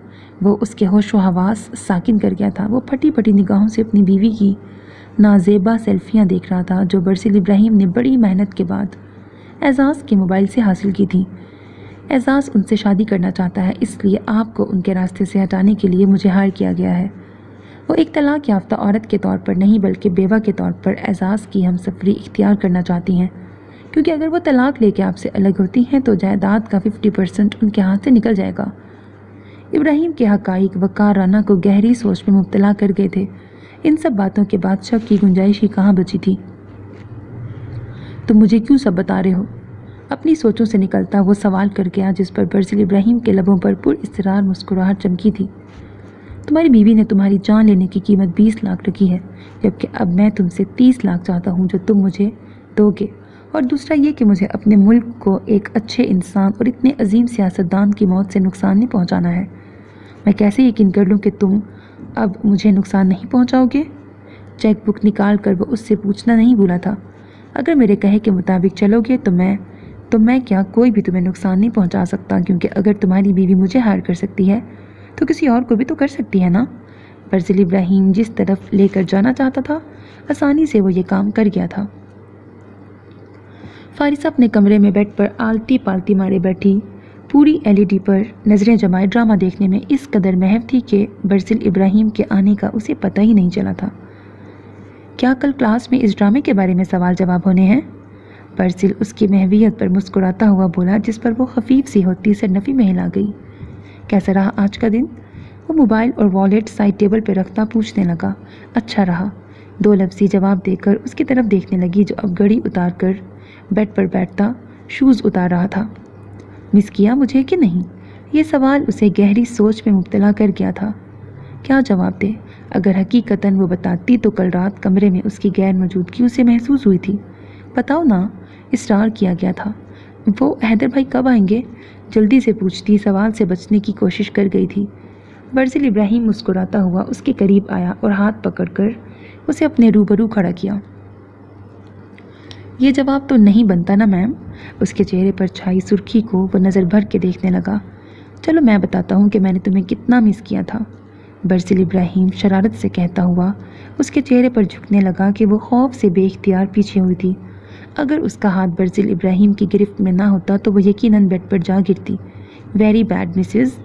وہ اس کے ہوش و حواس ساکن کر گیا تھا۔ وہ پھٹی پھٹی نگاہوں سے اپنی بیوی کی نازیبا سیلفیاں دیکھ رہا تھا جو برسل ابراہیم نے بڑی محنت کے بعد اعزاز کے موبائل سے حاصل کی تھی۔ اعزاز ان سے شادی کرنا چاہتا ہے، اس لیے آپ کو ان کے راستے سے ہٹانے کے لیے مجھے ہائر کیا گیا ہے۔ وہ ایک طلاق یافتہ عورت کے طور پر نہیں بلکہ بیوہ کے طور پر اعزاز کی ہم سفری اختیار کرنا چاہتی ہیں، کیونکہ اگر وہ طلاق لے کے آپ سے الگ ہوتی ہیں تو جائیداد کا 50% ان کے ہاتھ سے نکل جائے گا۔ ابراہیم کے حقائق وقار رانا کو گہری سوچ میں مبتلا کر گئے تھے۔ ان سب باتوں کے بعد شک کی گنجائش ہی کہاں بچی تھی؟ تم مجھے کیوں سب بتا رہے ہو؟ اپنی سوچوں سے نکلتا وہ سوال کر گیا جس پر برسل ابراہیم کے لبوں پر پر اصرار مسکراہٹ چمکی تھی۔ تمہاری بیوی نے تمہاری جان لینے کی قیمت 20 لاکھ رکھی ہے، جبکہ اب میں تم سے 30 لاکھ چاہتا ہوں جو تم مجھے دو گے، اور دوسرا یہ کہ مجھے اپنے ملک کو ایک اچھے انسان اور اتنے عظیم سیاستدان کی موت سے نقصان نہیں پہنچانا ہے۔ میں کیسے یقین کر لوں کہ تم اب مجھے نقصان نہیں پہنچاؤ گے؟ چیک بک نکال کر وہ اس سے پوچھنا نہیں بھولا تھا۔ اگر میرے کہے کے مطابق چلو گے تو میں کیا کوئی بھی تمہیں نقصان نہیں پہنچا سکتا، کیونکہ اگر تمہاری بیوی مجھے ہائر کر سکتی ہے تو کسی اور کو بھی تو کر سکتی ہے نا۔ برسل ابراہیم جس طرف لے کر جانا چاہتا تھا آسانی سے وہ یہ کام کر گیا تھا۔ فارسہ اپنے کمرے میں بیڈ پر آلتی پالتی مارے بیٹھی پوری LED پر نظریں جمائے ڈرامہ دیکھنے میں اس قدر محو تھی کہ برسل ابراہیم کے آنے کا اسے پتہ ہی نہیں چلا تھا۔ کیا کل کلاس میں اس ڈرامے کے بارے میں سوال جواب ہونے ہیں؟ برسل اس کی محویت پر مسکراتا ہوا بولا جس پر وہ خفیف سی ہوتی سر نفی میں ہلا گئی۔ کیسا رہا آج کا دن؟ وہ موبائل اور والیٹ سائڈ ٹیبل پہ رکھتا پوچھنے لگا۔ اچھا رہا، 2 لفظی جواب دے کر اس کی طرف دیکھنے لگی جو اب گھڑی اتار کر بیڈ پر بیٹھتا شوز اتار رہا تھا۔ مس کیا مجھے کہ نہیں؟ یہ سوال اسے گہری سوچ میں مبتلا کر گیا تھا۔ کیا جواب دے؟ اگر حقیقتاً وہ بتاتی تو کل رات کمرے میں اس کی غیر موجودگی اسے محسوس ہوئی تھی۔ بتاؤ نا، اصرار کیا گیا تھا۔ وہ حیدر بھائی کب آئیں گے؟ جلدی سے پوچھتی سوال سے بچنے کی کوشش کر گئی تھی۔ برزل ابراہیم مسکراتا ہوا اس کے قریب آیا اور ہاتھ پکڑ کر اسے اپنے روبرو کھڑا کیا۔ یہ جواب تو نہیں بنتا نا میم۔ اس کے چہرے پر چھائی سرخی کو وہ نظر بھر کے دیکھنے لگا۔ چلو میں بتاتا ہوں کہ میں نے تمہیں کتنا مس کیا تھا، برزل ابراہیم شرارت سے کہتا ہوا اس کے چہرے پر جھکنے لگا کہ وہ خوف سے بے اختیار پیچھے ہوئی تھی۔ اگر اس کا ہاتھ برزل ابراہیم کی گرفت میں نہ ہوتا تو وہ یقیناً بیڈ پر جا گرتی۔ Very bad Mrs.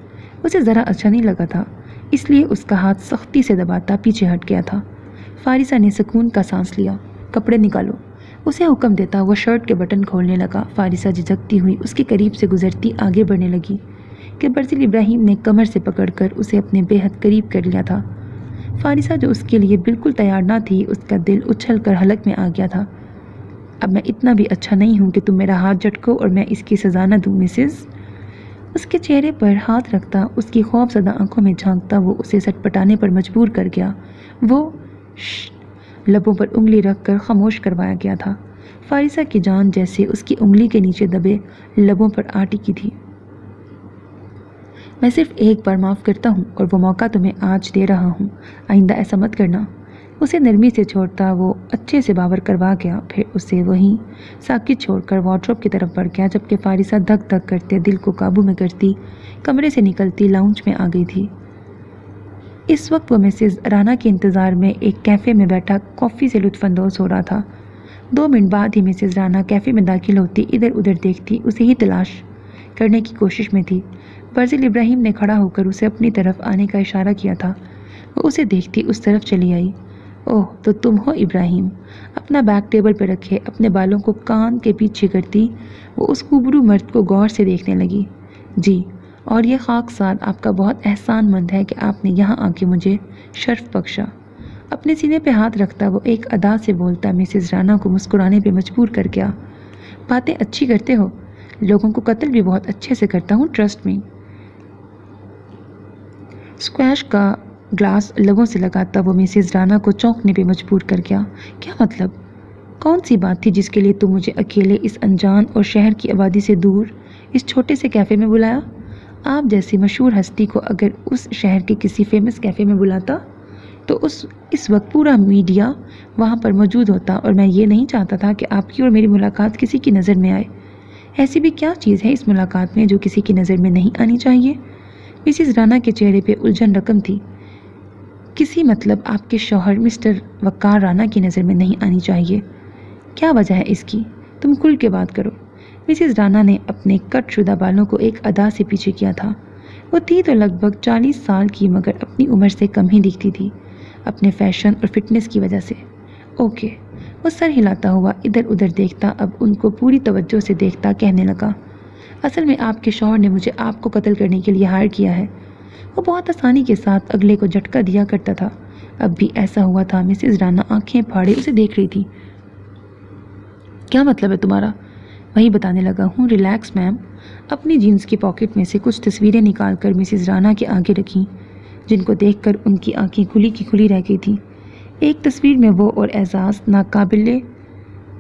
اسے ذرا اچھا نہیں لگا تھا، اس لیے اس کا ہاتھ سختی سے دباتا پیچھے ہٹ گیا تھا۔ فارسہ نے سکون کا سانس لیا۔ کپڑے نکالو، اسے حکم دیتا وہ شرٹ کے بٹن کھولنے لگا۔ فارسہ جھجکتی ہوئی اس کے قریب سے گزرتی آگے بڑھنے لگی کہ برزل ابراہیم نے کمر سے پکڑ کر اسے اپنے بے حد قریب کر لیا تھا۔ فارسہ جو اس کے لیے بالکل تیار نہ تھی، اس کا دل اچھل کر حلق میں آ گیا تھا۔ اب میں اتنا بھی اچھا نہیں ہوں کہ تم میرا ہاتھ جھٹکو اور میں اس کی سزا نہ دوں مسز۔ اس کے چہرے پر ہاتھ رکھتا، اس کی خوف زدہ آنکھوں میں جھانکتا وہ اسے سٹپٹانے پر مجبور کر گیا۔ وہ لبوں پر انگلی رکھ کر خاموش کروایا گیا تھا۔ فارسہ کی جان جیسے اس کی انگلی کے نیچے دبے لبوں پر آ ٹکی تھی۔ میں صرف ایک بار معاف کرتا ہوں اور وہ موقع تمہیں آج دے رہا ہوں، آئندہ ایسا مت کرنا۔ اسے نرمی سے چھوڑتا وہ اچھے سے باور کروا گیا، پھر اسے وہیں ساکت چھوڑ کر وارڈروب کی طرف بڑھ گیا، جبکہ فارسہ دھک دھک کرتے دل کو قابو میں کرتی کمرے سے نکلتی لاؤنج میں آ گئی تھی۔ اس وقت وہ مسز رانا کے انتظار میں ایک کیفے میں بیٹھا کافی سے لطف اندوز ہو رہا تھا۔ 2 منٹ بعد ہی مسز رانا کیفے میں داخل ہوتی، ادھر ادھر دیکھتی، اسے ہی تلاش کرنے کی کوشش میں تھی۔ برزل ابراہیم نے کھڑا ہو کر اسے اپنی طرف آنے کا اشارہ کیا تھا۔ وہ اسے دیکھتی اس طرف چلی آئی۔ اوہ تو تم ہو ابراہیم۔ اپنا بیگ ٹیبل پہ رکھے اپنے بالوں کو کان کے پیچھے کرتی وہ اس خوبرو مرد کو غور سے دیکھنے لگی۔ جی، اور یہ خاکسار آپ کا بہت احسان مند ہے کہ آپ نے یہاں آ کے مجھے شرف بخشا۔ اپنے سینے پہ ہاتھ رکھتا وہ ایک ادا سے بولتا مسز رانا کو مسکرانے پہ مجبور کر گیا۔ باتیں اچھی کرتے ہو، لوگوں کو قتل بھی بہت اچھے سے کرتا ہوں، ٹرسٹ می۔ اسکواش کا گلاس لبوں سے لگاتا وہ مسز رانا کو چونکنے پہ مجبور کر گیا۔ کیا مطلب؟ کون سی بات تھی جس کے لیے تم مجھے اکیلے اس انجان اور شہر کی آبادی سے دور اس چھوٹے سے کیفے میں بلایا؟ آپ جیسی مشہور ہستی کو اگر اس شہر کے کسی فیمس کیفے میں بلاتا تو اس وقت پورا میڈیا وہاں پر موجود ہوتا، اور میں یہ نہیں چاہتا تھا کہ آپ کی اور میری ملاقات کسی کی نظر میں آئے۔ ایسی بھی کیا چیز ہے اس ملاقات میں جو کسی کی نظر میں نہیں آنی چاہیے؟ مسز رانا کے چہرے پہ الجھن رقم تھی۔ کسی مطلب آپ کے شوہر مسٹر وقار رانا کی نظر میں نہیں آنی چاہیے؟ کیا وجہ ہے اس کی؟ تم کھل کے بات کرو۔ مسز رانا نے اپنے کٹ شدہ بالوں کو ایک ادا سے پیچھے کیا تھا۔ وہ تھی تو لگ بھگ 40 سال کی، مگر اپنی عمر سے کم ہی دکھتی تھی، اپنے فیشن اور فٹنس کی وجہ سے۔ اوکے، وہ سر ہلاتا ہوا ادھر ادھر دیکھتا، اب ان کو پوری توجہ سے دیکھتا کہنے لگا، اصل میں آپ کے شوہر نے مجھے آپ کو قتل کرنے کے لیے ہائر کیا ہے۔ وہ بہت آسانی کے ساتھ اگلے کو جھٹکا دیا کرتا تھا۔ اب بھی ایسا ہوا تھا۔ مسز رانا آنکھیں پھاڑے اسے دیکھ رہی تھی۔ کیا مطلب ہے تمہارا؟ وہی بتانے لگا ہوں، ریلیکس میم۔ اپنی جینز کی پاکٹ میں سے کچھ تصویریں نکال کر مسز رانا کے آگے رکھیں، جن کو دیکھ کر ان کی آنکھیں کھلی کی کھلی رہ گئی تھیں۔ ایک تصویر میں وہ اور اعزاز ناقابل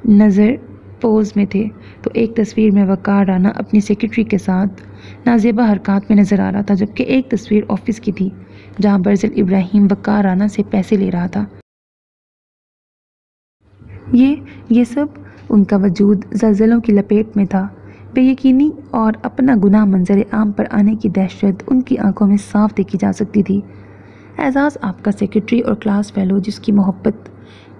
نظر پوز میں تھے، تو ایک تصویر میں وقار رانا اپنی سیکرٹری کے ساتھ نازیبا حرکات میں نظر آ رہا تھا، جبکہ ایک تصویر آفس کی تھی جہاں برزل ابراہیم وقار رانا سے پیسے لے رہا تھا۔ یہ سب ان کا وجود زلزلوں کی لپیٹ میں تھا۔ بے یقینی اور اپنا گناہ منظر عام پر آنے کی دہشت ان کی آنکھوں میں صاف دیکھی جا سکتی تھی۔ اعزاز آپ کا سیکرٹری اور کلاس فیلو جس کی محبت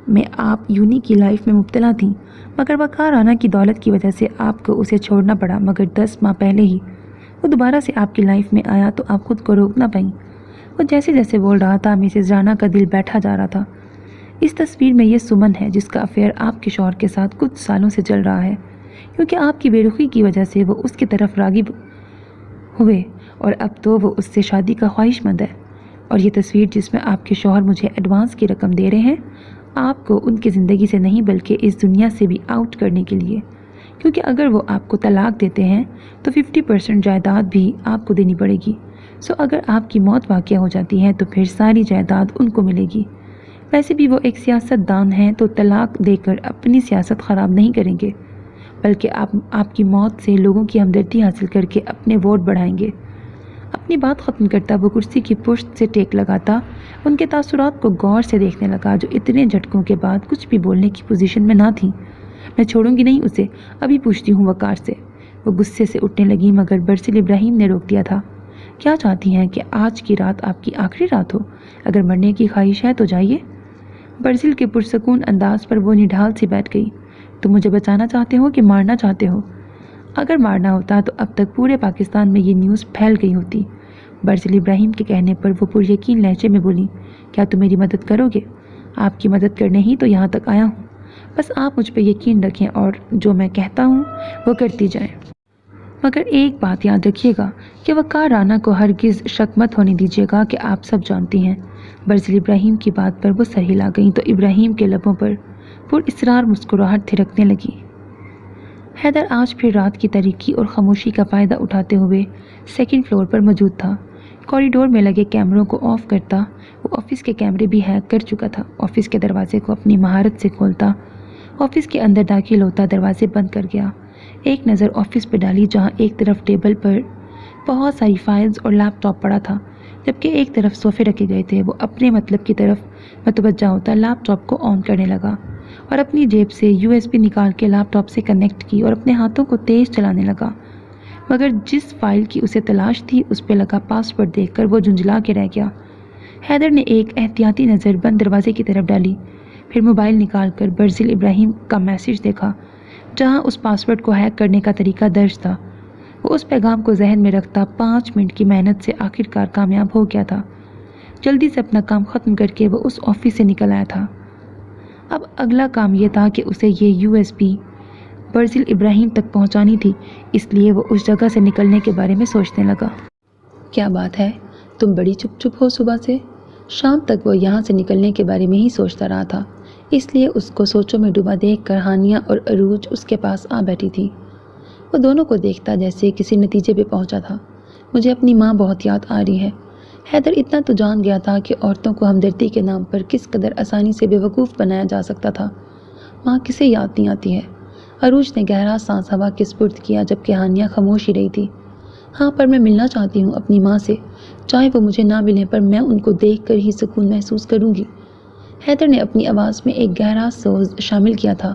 میں آپ یونی کی لائف میں مبتلا تھیں، مگر وقار رانا کی دولت کی وجہ سے آپ کو اسے چھوڑنا پڑا، مگر 10 ماہ پہلے ہی وہ دوبارہ سے آپ کی لائف میں آیا تو آپ خود کو روک نہ پائیں۔ وہ جیسے جیسے بول رہا تھا مسز رانا کا دل بیٹھا جا رہا تھا۔ اس تصویر میں یہ سمن ہے جس کا افیئر آپ کے شوہر کے ساتھ کچھ سالوں سے چل رہا ہے، کیونکہ آپ کی بے رخی کی وجہ سے وہ اس کی طرف راغب ہوئے اور اب تو وہ اس سے شادی کا خواہش مند ہے۔ اور یہ تصویر جس میں آپ کے شوہر مجھے ایڈوانس کی رقم دے رہے ہیں، آپ کو ان کی زندگی سے نہیں بلکہ اس دنیا سے بھی آؤٹ کرنے کے لیے، کیونکہ اگر وہ آپ کو طلاق دیتے ہیں تو 50% جائیداد بھی آپ کو دینی پڑے گی۔ سو اگر آپ کی موت واقع ہو جاتی ہے تو پھر ساری جائیداد ان کو ملے گی۔ ویسے بھی وہ ایک سیاست دان ہیں تو طلاق دے کر اپنی سیاست خراب نہیں کریں گے۔ بلکہ آپ کی موت سے لوگوں کی ہمدردی حاصل کر کے اپنے ووٹ بڑھائیں گے۔ اپنی بات ختم کرتا وہ کرسی کی پشت سے ٹیک لگاتا ان کے تاثرات کو غور سے دیکھنے لگا، جو اتنے جھٹکوں کے بعد کچھ بھی بولنے کی پوزیشن میں نہ تھی۔ میں چھوڑوں گی نہیں اسے، ابھی پوچھتی ہوں وقار سے۔ وہ غصے سے اٹھنے لگی مگر برسل ابراہیم نے روک دیا تھا۔ کیا چاہتی ہیں کہ آج کی رات آپ کی آخری رات ہو؟ اگر مرنے کی خواہش ہے تو جائیے۔ برسل کے پرسکون انداز پر وہ نڈھال سی بیٹھ گئی۔ تم مجھے بچانا چاہتے ہو کہ مارنا چاہتے ہو؟ اگر مارنا ہوتا تو اب تک پورے پاکستان میں یہ نیوز پھیل گئی ہوتی۔ برسل ابراہیم کے کہنے پر وہ پر یقین لہجے میں بولی، کیا تم میری مدد کرو گے؟ آپ کی مدد کرنے ہی تو یہاں تک آیا ہوں، بس آپ مجھ پہ یقین رکھیں اور جو میں کہتا ہوں وہ کرتی جائیں۔ مگر ایک بات یاد رکھیے گا کہ وقار رانا کو ہرگز شک مت ہونے دیجیے گا کہ آپ سب جانتی ہیں۔ برسل ابراہیم کی بات پر وہ سر ہلا گئیں تو ابراہیم کے لبوں پر پر اسرار مسکراہٹ تھرکنے لگی۔ حیدر آج پھر رات کی تاریکی اور خاموشی کا فائدہ اٹھاتے ہوئے سیکنڈ فلور پر موجود تھا۔ کوریڈور میں لگے کیمروں کو آف کرتا، وہ آفس کے کیمرے بھی ہیک کر چکا تھا۔ آفس کے دروازے کو اپنی مہارت سے کھولتا، آفس کے اندر داخل ہوتا، دروازے بند کر گیا۔ ایک نظر آفس پہ ڈالی جہاں ایک طرف ٹیبل پر بہت ساری فائلز اور لیپ ٹاپ پڑا تھا، جبکہ ایک طرف صوفے رکھے گئے تھے۔ وہ اپنے مطلب کی طرف متوجہ ہوتا، لیپ ٹاپ کو آن کرنے لگا اور اپنی جیب سے USB نکال کے لیپ ٹاپ سے کنیکٹ کی اور اپنے ہاتھوں کو تیز چلانے لگا۔ مگر جس فائل کی اسے تلاش تھی اس پہ لگا پاسورڈ دیکھ کر وہ جھنجھلا کے رہ گیا۔ حیدر نے ایک احتیاطی نظر بند دروازے کی طرف ڈالی، پھر موبائل نکال کر برسل ابراہیم کا میسج دیکھا جہاں اس پاسورڈ کو ہیک کرنے کا طریقہ درج تھا۔ وہ اس پیغام کو ذہن میں رکھتا 5 منٹ کی محنت سے آخرکار کامیاب ہو گیا تھا۔ جلدی سے اپنا کام ختم کر کے وہ اس آفس سے نکل آیا تھا۔ اب اگلا کام یہ تھا کہ اسے یہ USB برسل ابراہیم تک پہنچانی تھی، اس لیے وہ اس جگہ سے نکلنے کے بارے میں سوچنے لگا۔ کیا بات ہے، تم بڑی چپ چپ ہو صبح سے؟ شام تک وہ یہاں سے نکلنے کے بارے میں ہی سوچتا رہا تھا، اس لیے اس کو سوچوں میں ڈوبا دیکھ کر ہانیہ اور عروج اس کے پاس آ بیٹھی تھی۔ وہ دونوں کو دیکھتا جیسے کسی نتیجے پہ پہنچا تھا۔ مجھے اپنی ماں بہت یاد آ رہی ہے۔ حیدر اتنا تو جان گیا تھا کہ عورتوں کو ہمدردی کے نام پر کس قدر آسانی سے بے وقوف بنایا جا سکتا تھا۔ ماں کسے یاد نہیں آتی ہے؟ عروج نے گہرا سانس ہوا کے سپرد کیا جبکہ ہانیہ خاموش ہی رہی تھی۔ ہاں، پر میں ملنا چاہتی ہوں اپنی ماں سے، چاہے وہ مجھے نہ ملیں پر میں ان کو دیکھ کر ہی سکون محسوس کروں گی۔ حیدر نے اپنی آواز میں ایک گہرا سوز شامل کیا تھا۔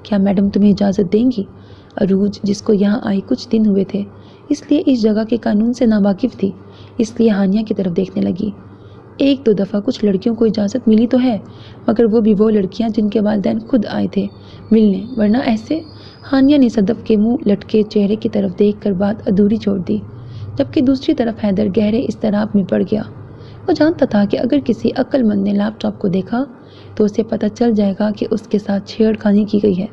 کیا میڈم تمہیں اجازت دیں گی؟ عروج، جس کو یہاں آئی کچھ دن ہوئے تھے اس لیے اس جگہ کے قانون سے ناواقف تھی، اس لیے ہانیہ کی طرف دیکھنے لگی۔ 1-2 دفعہ کچھ لڑکیوں کو اجازت ملی تو ہے، مگر وہ بھی وہ لڑکیاں جن کے والدین خود آئے تھے ملنے، ورنہ ایسے۔ ہانیہ نے صدف کے منہ لٹکے چہرے کی طرف دیکھ کر بات ادھوری چھوڑ دی، جبکہ دوسری طرف حیدر گہرے اضطراب میں پڑ گیا۔ وہ جانتا تھا کہ اگر کسی عقل مند نے لیپ ٹاپ کو دیکھا تو اسے پتہ چل جائے گا کہ اس کے ساتھ چھیڑ خانی کی گئی ہے،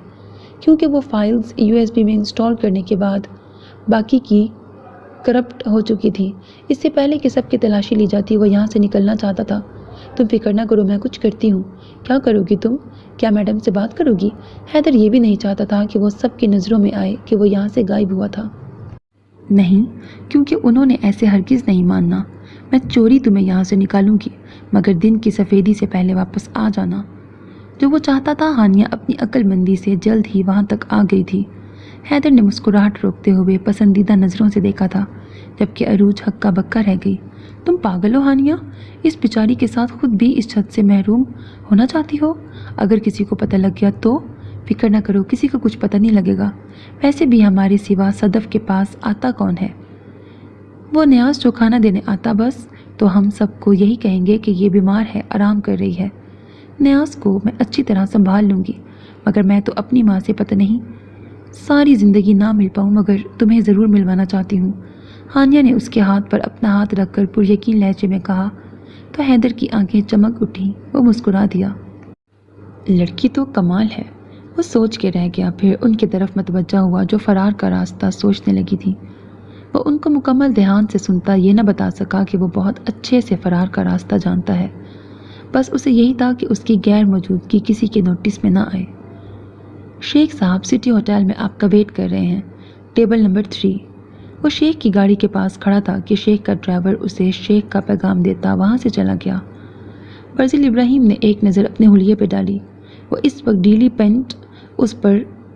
کیونکہ وہ فائلز USB میں انسٹال کرنے کے بعد باقی کی کرپٹ ہو چکی تھی۔ اس سے پہلے کہ سب کی تلاشی لی جاتی وہ یہاں سے نکلنا چاہتا تھا۔ تم فکر نہ کرو، میں کچھ کرتی ہوں۔ کیا کرو گی تم؟ کیا میڈم سے بات کرو گی؟ حیدر یہ بھی نہیں چاہتا تھا کہ وہ سب کی نظروں میں آئے کہ وہ یہاں سے غائب ہوا تھا۔ نہیں، کیونکہ انہوں نے ایسے ہرگز نہیں ماننا۔ میں چوری تمہیں یہاں سے نکالوں گی، مگر دن کی سفیدی سے پہلے واپس آ جانا۔ جو وہ چاہتا تھا ہانیہ اپنی عقل مندی سے جلد ہی وہاں تک آ گئی تھی۔ حیدر نے مسکراہٹ روکتے ہوئے پسندیدہ نظروں سے دیکھا تھا، جبکہ عروج ہکا بکا رہ گئی۔ تم پاگل ہو ہانیہ؟ اس بیچاری کے ساتھ خود بھی اس چھت سے محروم ہونا چاہتی ہو؟ اگر کسی کو پتہ لگ گیا تو؟ فکر نہ کرو، کسی کو کچھ پتہ نہیں لگے گا۔ ویسے بھی ہمارے سوا صدف کے پاس آتا کون ہے؟ وہ نیاز جو کھانا دینے آتا بس، تو ہم سب کو یہی کہیں گے کہ یہ بیمار ہے، آرام کر رہی ہے۔ نیاز کو میں اچھی طرح سنبھال لوں گی، مگر میں تو اپنی ماں سے پتہ نہیں ساری زندگی نہ مل پاؤں مگر تمہیں ضرور ملوانا چاہتی ہوں۔ ہانیہ نے اس کے ہاتھ پر اپنا ہاتھ رکھ کر پر یقین لہجے میں کہا تو حیدر کی آنکھیں چمک اٹھیں۔ وہ مسکرا دیا۔ لڑکی تو کمال ہے، وہ سوچ کے رہ گیا، پھر ان کی طرف متوجہ ہوا جو فرار کا راستہ سوچنے لگی تھی۔ وہ ان کو مکمل دھیان سے سنتا، یہ نہ بتا سکا کہ وہ بہت اچھے سے فرار کا راستہ جانتا ہے، بس اسے یہی تھا کہ اس کی غیر موجودگی کسی کے نوٹس میں نہ آئے۔ شیخ صاحب سٹی ہوٹل میں آپ کا ویٹ کر رہے ہیں، ٹیبل نمبر 3۔ وہ شیخ کی گاڑی کے پاس کھڑا تھا کہ شیخ کا ڈرائیور اسے شیخ کا پیغام دیتا وہاں سے چلا گیا۔ برسل ابراہیم نے ایک نظر اپنے حلیے پہ ڈالی۔ وہ اس وقت ڈیلی پینٹ اس پر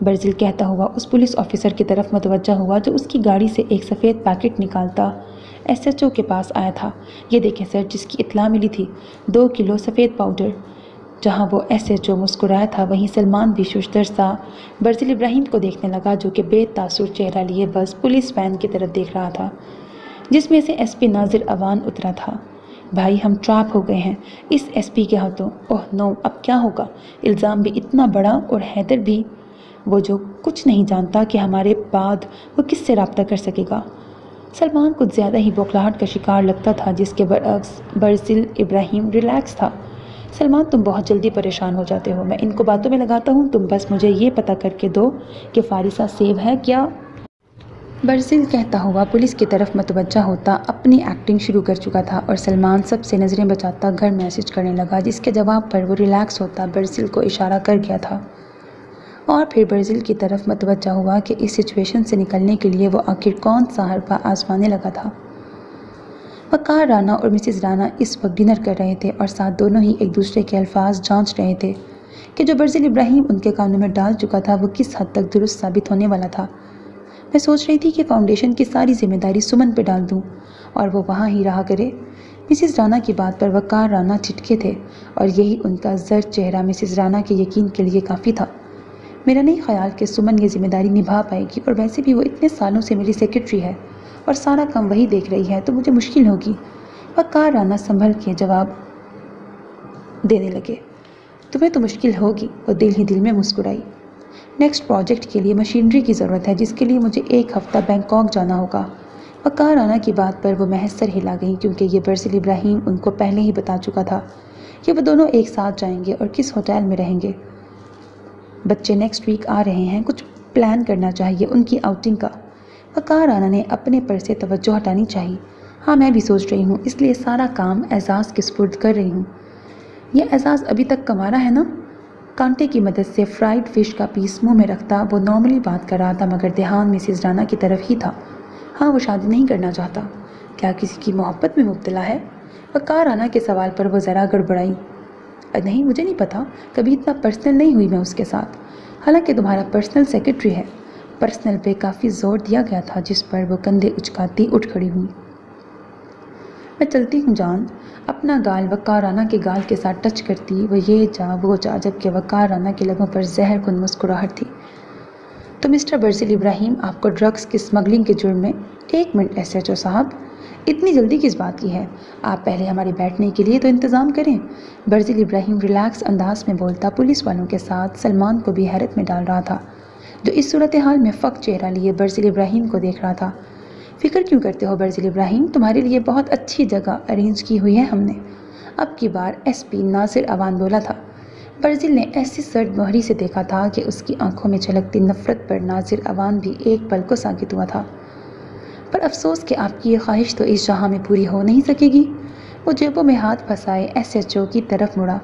برزل کہتا ہوا اس پولیس آفیسر کی طرف متوجہ ہوا جو اس کی گاڑی سے ایک سفید پیکٹ نکالتا ایس ایچ او کے پاس آیا تھا۔ یہ دیکھیں سر، جس کی اطلاع ملی تھی، 2 کلو سفید پاؤڈر۔ جہاں وہ ایس ایچ او مسکرایا تھا وہیں سلمان بھی ششدر سا برزل ابراہیم کو دیکھنے لگا، جو کہ بے تاثر چہرہ لیے بس پولیس وین کی طرف دیکھ رہا تھا جس میں سے ایس پی ناظر اوان اترا تھا۔ بھائی، ہم ٹریپ ہو گئے ہیں اس ایس پی کے ہاتھوں۔ اوہ نو، اب کیا ہوگا؟ الزام بھی اتنا بڑا، اور حیدر بھی، وہ جو کچھ نہیں جانتا کہ ہمارے بعد وہ کس سے رابطہ کر سکے گا۔ سلمان کچھ زیادہ ہی بوکھلاہٹ کا شکار لگتا تھا، جس کے برعکس برزل ابراہیم ریلیکس تھا۔ سلمان، تم بہت جلدی پریشان ہو جاتے ہو، میں ان کو باتوں میں لگاتا ہوں، تم بس مجھے یہ پتہ کر کے دو کہ فارسہ سیو ہے کیا؟ برزل کہتا ہوا پولیس کی طرف متوجہ ہوتا اپنی ایکٹنگ شروع کر چکا تھا، اور سلمان سب سے نظریں بچاتا گھر میسج کرنے لگا، جس کے جواب پر وہ ریلیکس ہوتا برزل کو اشارہ کر گیا تھا، اور پھر برزل کی طرف متوجہ ہوا کہ اس سچویشن سے نکلنے کے لیے وہ آخر کون سا حربہ آزمانے لگا تھا۔ وقار رانا اور مسز رانا اس وقت ڈنر کر رہے تھے، اور ساتھ دونوں ہی ایک دوسرے کے الفاظ جانچ رہے تھے کہ جو برزل ابراہیم ان کے کانوں میں ڈال چکا تھا وہ کس حد تک درست ثابت ہونے والا تھا۔ میں سوچ رہی تھی کہ فاؤنڈیشن کی ساری ذمہ داری سمن پہ ڈال دوں اور وہ وہاں ہی رہا کرے۔ مسز رانا کی بات پر وقار رانا چٹکے تھے، اور یہی ان کا زرد چہرہ مسز رانا کے یقین کے لیے کافی تھا۔ میرا نہیں خیال کہ سمن یہ ذمہ داری نبھا پائے گی، اور ویسے بھی وہ اتنے سالوں سے میری سیکرٹری ہے اور سارا کام وہی دیکھ رہی ہے، تو مجھے مشکل ہوگی۔ وقار رانا سنبھل کے جواب دینے لگے، تمہیں تو مشکل ہوگی، وہ دل ہی دل میں مسکرائی۔ نیکسٹ پروجیکٹ کے لیے مشینری کی ضرورت ہے، جس کے لیے مجھے 1 ہفتہ بینکاک جانا ہوگا۔ وقار رانا کی بات پر وہ محض سر ہلا گئیں، کیونکہ یہ برزل ابراہیم ان کو پہلے ہی بتا چکا تھا کہ وہ دونوں ایک ساتھ جائیں گے اور کس ہوٹل میں رہیں گے۔ بچے نیکسٹ ویک آ رہے ہیں، کچھ پلان کرنا چاہیے ان کی آؤٹنگ کا۔ وقار رانا نے اپنے پر سے توجہ ہٹانی چاہی۔ ہاں، میں بھی سوچ رہی ہوں، اس لیے سارا کام اعزاز کے سپرد کر رہی ہوں۔ یہ اعزاز ابھی تک کمارا ہے نا؟ کانٹے کی مدد سے فرائیڈ فش کا پیس منہ میں رکھتا وہ نارملی بات کر رہا تھا، مگر دھیان مسز رانا کی طرف ہی تھا۔ ہاں، وہ شادی نہیں کرنا چاہتا۔ کیا کسی کی محبت میں مبتلا ہے؟ وقار رانا کے سوال پر وہ ذرا گڑبڑائی۔ نہیں، مجھے نہیں پتا، کبھی اتنا پرسنل نہیں ہوئی میں اس کے ساتھ، حالانکہ تمہارا پرسنل سیکرٹری ہے۔ پرسنل پہ کافی زور دیا گیا تھا، جس پر وہ کندھے اچکاتی اٹھ کھڑی ہوئی۔ میں چلتی ہوں جان۔ اپنا گال وقار رانا کے گال کے ساتھ ٹچ کرتی وہ یہ جا وہ جا، جبکہ وقار رانا کے لبوں پر زہر کن مسکراہٹ تھی۔ تو مسٹر برزل ابراہیم، آپ کو ڈرگس کی اسمگلنگ کے جرم میں 1 منٹ ایس ایچ او صاحب، اتنی جلدی کس بات کی ہے؟ آپ پہلے ہمارے بیٹھنے کے لیے تو انتظام کریں۔ برزل ابراہیم ریلیکس انداز میں بولتا پولیس والوں کے ساتھ سلمان کو بھی حیرت میں ڈال رہا تھا، جو اس صورتحال میں فق چہرہ لیے برزل ابراہیم کو دیکھ رہا تھا۔ فکر کیوں کرتے ہو برزل ابراہیم، تمہارے لیے بہت اچھی جگہ ارینج کی ہوئی ہے ہم نے۔ اب کی بار ایس پی ناصر اوان بولا تھا۔ برزل نے ایسی سرد مہری سے دیکھا تھا کہ اس کی آنکھوں میں چھلکتی نفرت پر ناصر اوان بھی ایک پل کو ساکت ہوا تھا۔ پر افسوس کہ آپ کی یہ خواہش تو اس جہاں میں پوری ہو نہیں سکے گی۔ وہ جیبوں میں ہاتھ پھنسائے ایس ایچ او کی طرف مڑا۔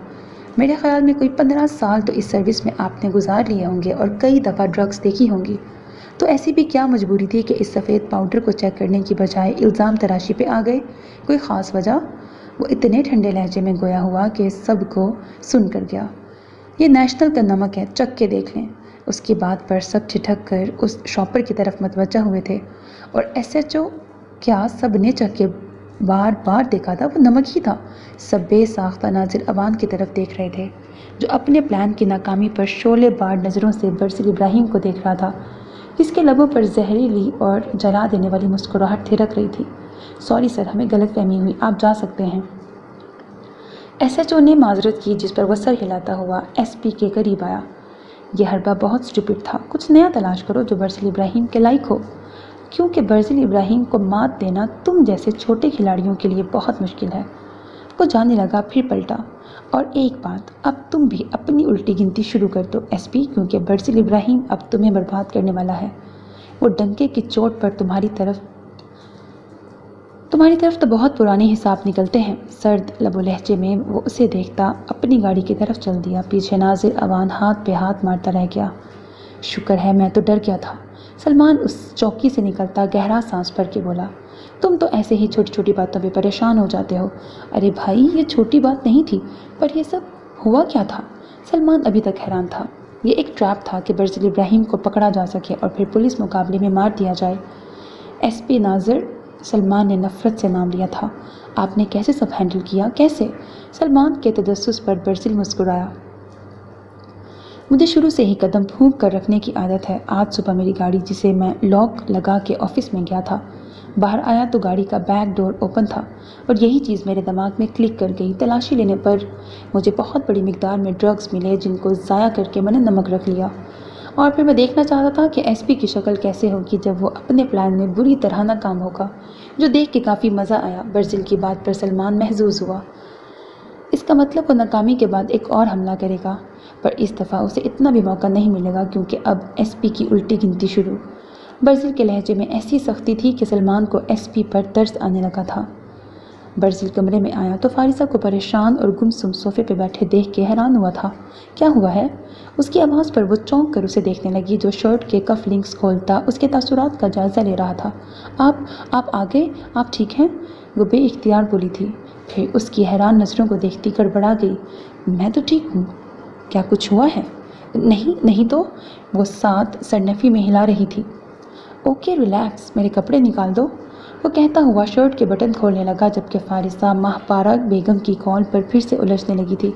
میرے خیال میں کوئی 15 سال تو اس سروس میں آپ نے گزار لیے ہوں گے اور کئی دفعہ ڈرگس دیکھی ہوں گی، تو ایسی بھی کیا مجبوری تھی کہ اس سفید پاؤڈر کو چیک کرنے کی بجائے الزام تراشی پہ آ گئے؟ کوئی خاص وجہ؟ وہ اتنے ٹھنڈے لہجے میں گویا ہوا کہ سب کو سن کر گیا۔ یہ نیشنل کا نمک ہے، چکھ کے دیکھ لیں۔ اس کی بات پر سب ٹھٹک کر اس شاپر کی طرف متوجہ ہوئے تھے، اور ایس ایچ او کیا سب نے چکھ کے بار بار دیکھا تھا وہ نمک ہی تھا۔ سب بے ساختہ ناظر اوان کی طرف دیکھ رہے تھے، جو اپنے پلان کی ناکامی پر شعلے بار نظروں سے برزل ابراہیم کو دیکھ رہا تھا، جس کے لبوں پر زہریلی اور جلا دینے والی مسکراہٹ تھرک رہی تھی۔ سوری سر، ہمیں غلط فہمی ہوئی، آپ جا سکتے ہیں۔ ایس ایچ او نے معذرت کی، جس پر وہ سر ہلاتا ہوا ایس پی کے قریب آیا۔ یہ حربہ بہت سٹوپڈ تھا، کچھ نیا تلاش کرو جو برزل ابراہیم کے لائق ہو، کیونکہ برزل ابراہیم کو مات دینا تم جیسے چھوٹے کھلاڑیوں کے لیے بہت مشکل ہے۔ وہ جانے لگا، پھر پلٹا، اور ایک بات، اب تم بھی اپنی الٹی گنتی شروع کر دو ایس پی، کیونکہ برزل ابراہیم اب تمہیں برباد کرنے والا ہے۔ وہ ڈنکے کی چوٹ پر تمہاری طرف تو بہت پرانے حساب نکلتے ہیں۔ سرد لب و لہجے میں وہ اسے دیکھتا اپنی گاڑی کی طرف چل دیا۔ پیچھے ناظر اوان ہاتھ پہ ہاتھ مارتا رہ گیا۔ شکر ہے، میں تو ڈر گیا تھا۔ سلمان اس چوکی سے نکلتا گہرا سانس بھر کے بولا، تم تو ایسے ہی چھوٹی چھوٹی باتوں پہ پریشان ہو جاتے ہو۔ ارے بھائی، یہ چھوٹی بات نہیں تھی، پر یہ سب ہوا کیا تھا؟ سلمان ابھی تک حیران تھا۔ یہ ایک ٹریپ تھا کہ برزیل ابراہیم کو پکڑا جا سکے اور پھر پولیس مقابلے میں مار دیا جائے۔ ایس پی ناظر سلمان نے نفرت سے نام لیا تھا۔ آپ نے کیسے سب ہینڈل کیا؟ کیسے؟ سلمان کے تجسس پر برزیل مسکرایا۔ مجھے شروع سے ہی قدم پھونک کر رکھنے کی عادت ہے۔ آج صبح میری گاڑی جسے میں لاک لگا کے آفس میں گیا تھا، باہر آیا تو گاڑی کا بیک ڈور اوپن تھا اور یہی چیز میرے دماغ میں کلک کر گئی۔ تلاشی لینے پر مجھے بہت بڑی مقدار میں ڈرگز ملے جن کو ضائع کر کے میں نے نمک رکھ لیا، اور پھر میں دیکھنا چاہتا تھا کہ ایس پی کی شکل کیسے ہوگی جب وہ اپنے پلان میں بری طرح ناکام ہوگا، جو دیکھ کے کافی مزہ آیا۔ برزیل کی بات پر سلمان محظوظ ہوا۔ اس کا مطلب وہ ناکامی کے بعد ایک اور حملہ کرے گا، پر اس دفعہ اسے اتنا بھی موقع نہیں ملے گا کیونکہ اب ایس پی کی الٹی گنتی شروع۔ برزیل کے لہجے میں ایسی سختی تھی کہ سلمان کو ایس پی پر ترس آنے لگا تھا۔ برزیل کمرے میں آیا تو فارسہ کو پریشان اور گمسم صوفے پہ بیٹھے دیکھ کے حیران ہوا تھا۔ کیا ہوا ہے؟ اس کی آواز پر وہ چونک کر اسے دیکھنے لگی جو شرٹ کے کف لنکس کھولتا اس کے تاثرات کا جائزہ لے رہا تھا۔ آپ آ گئے؟ آپ ٹھیک ہیں؟ وہ بے اختیار بولی تھی، پھر اس کی حیران نظروں کو دیکھتی گڑبڑا گئی۔ میں تو ٹھیک ہوں، کیا کچھ ہوا ہے؟ نہیں تو، وہ ساتھ سرنفی میں ہلا رہی تھی۔ اوکے ریلیکس، میرے کپڑے نکال دو، وہ کہتا ہوا شرٹ کے بٹن کھولنے لگا جبکہ فارسہ ماہپارہ بیگم کی کال پر پھر سے الجھنے لگی تھی۔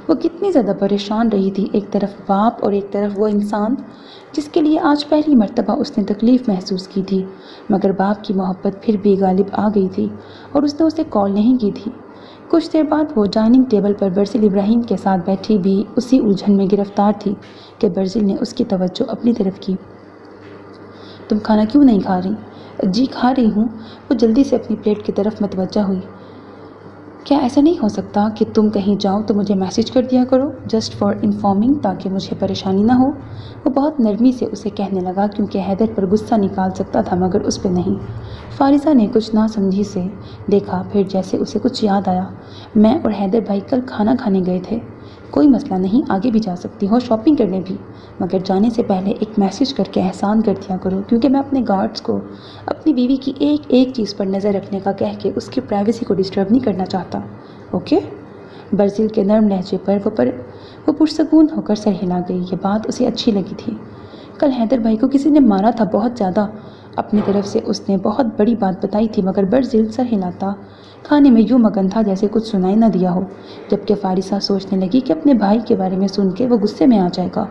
وہ کتنی زیادہ پریشان رہی تھی، ایک طرف باپ اور ایک طرف وہ انسان جس کے لیے آج پہلی مرتبہ اس نے تکلیف محسوس کی تھی، مگر باپ کی محبت پھر بھی غالب آ گئی تھی اور اس نے اسے کال نہیں کی تھی۔ کچھ دیر بعد وہ ڈائننگ ٹیبل پر برزیل ابراہیم کے ساتھ بیٹھی بھی اسی الجھن میں گرفتار تھی کہ برزیل نے اس کی توجہ اپنی طرف کی۔ تم کھانا کیوں نہیں کھا رہی؟ جی کھا رہی ہوں، وہ جلدی سے اپنی پلیٹ کی طرف متوجہ ہوئی۔ کیا ایسا نہیں ہو سکتا کہ تم کہیں جاؤ تو مجھے میسج کر دیا کرو، جسٹ فار انفارمنگ، تاکہ مجھے پریشانی نہ ہو؟ وہ بہت نرمی سے اسے کہنے لگا کیونکہ حیدر پر غصہ نکال سکتا تھا مگر اس پہ نہیں۔ فارسہ نے کچھ ناسمجھی سے دیکھا، پھر جیسے اسے کچھ یاد آیا۔ میں اور حیدر بھائی کل کھانا کھانے گئے تھے۔ کوئی مسئلہ نہیں، آگے بھی جا سکتی ہو، شاپنگ کرنے بھی، مگر جانے سے پہلے ایک میسج کر کے احسان کر دیا کرو کیونکہ میں اپنے گارڈز کو اپنی بیوی کی ایک ایک چیز پر نظر رکھنے کا کہہ کے اس کی پرائیویسی کو ڈسٹرب نہیں کرنا چاہتا۔ اوکے؟ برزیل کے نرم لہجے پر وہ پرسکون ہو کر سر ہلا گئی۔ یہ بات اسے اچھی لگی تھی۔ کل حیدر بھائی کو کسی نے مارا تھا، بہت زیادہ۔ اپنی طرف سے اس نے بہت بڑی بات بتائی تھی مگر برزیل سر ہلاتا کھانے میں یوں مگن تھا جیسے کچھ سنائی نہ دیا ہو، جبکہ فارسہ سوچنے لگی کہ اپنے بھائی کے بارے میں سن کے وہ غصے میں آ جائے گا۔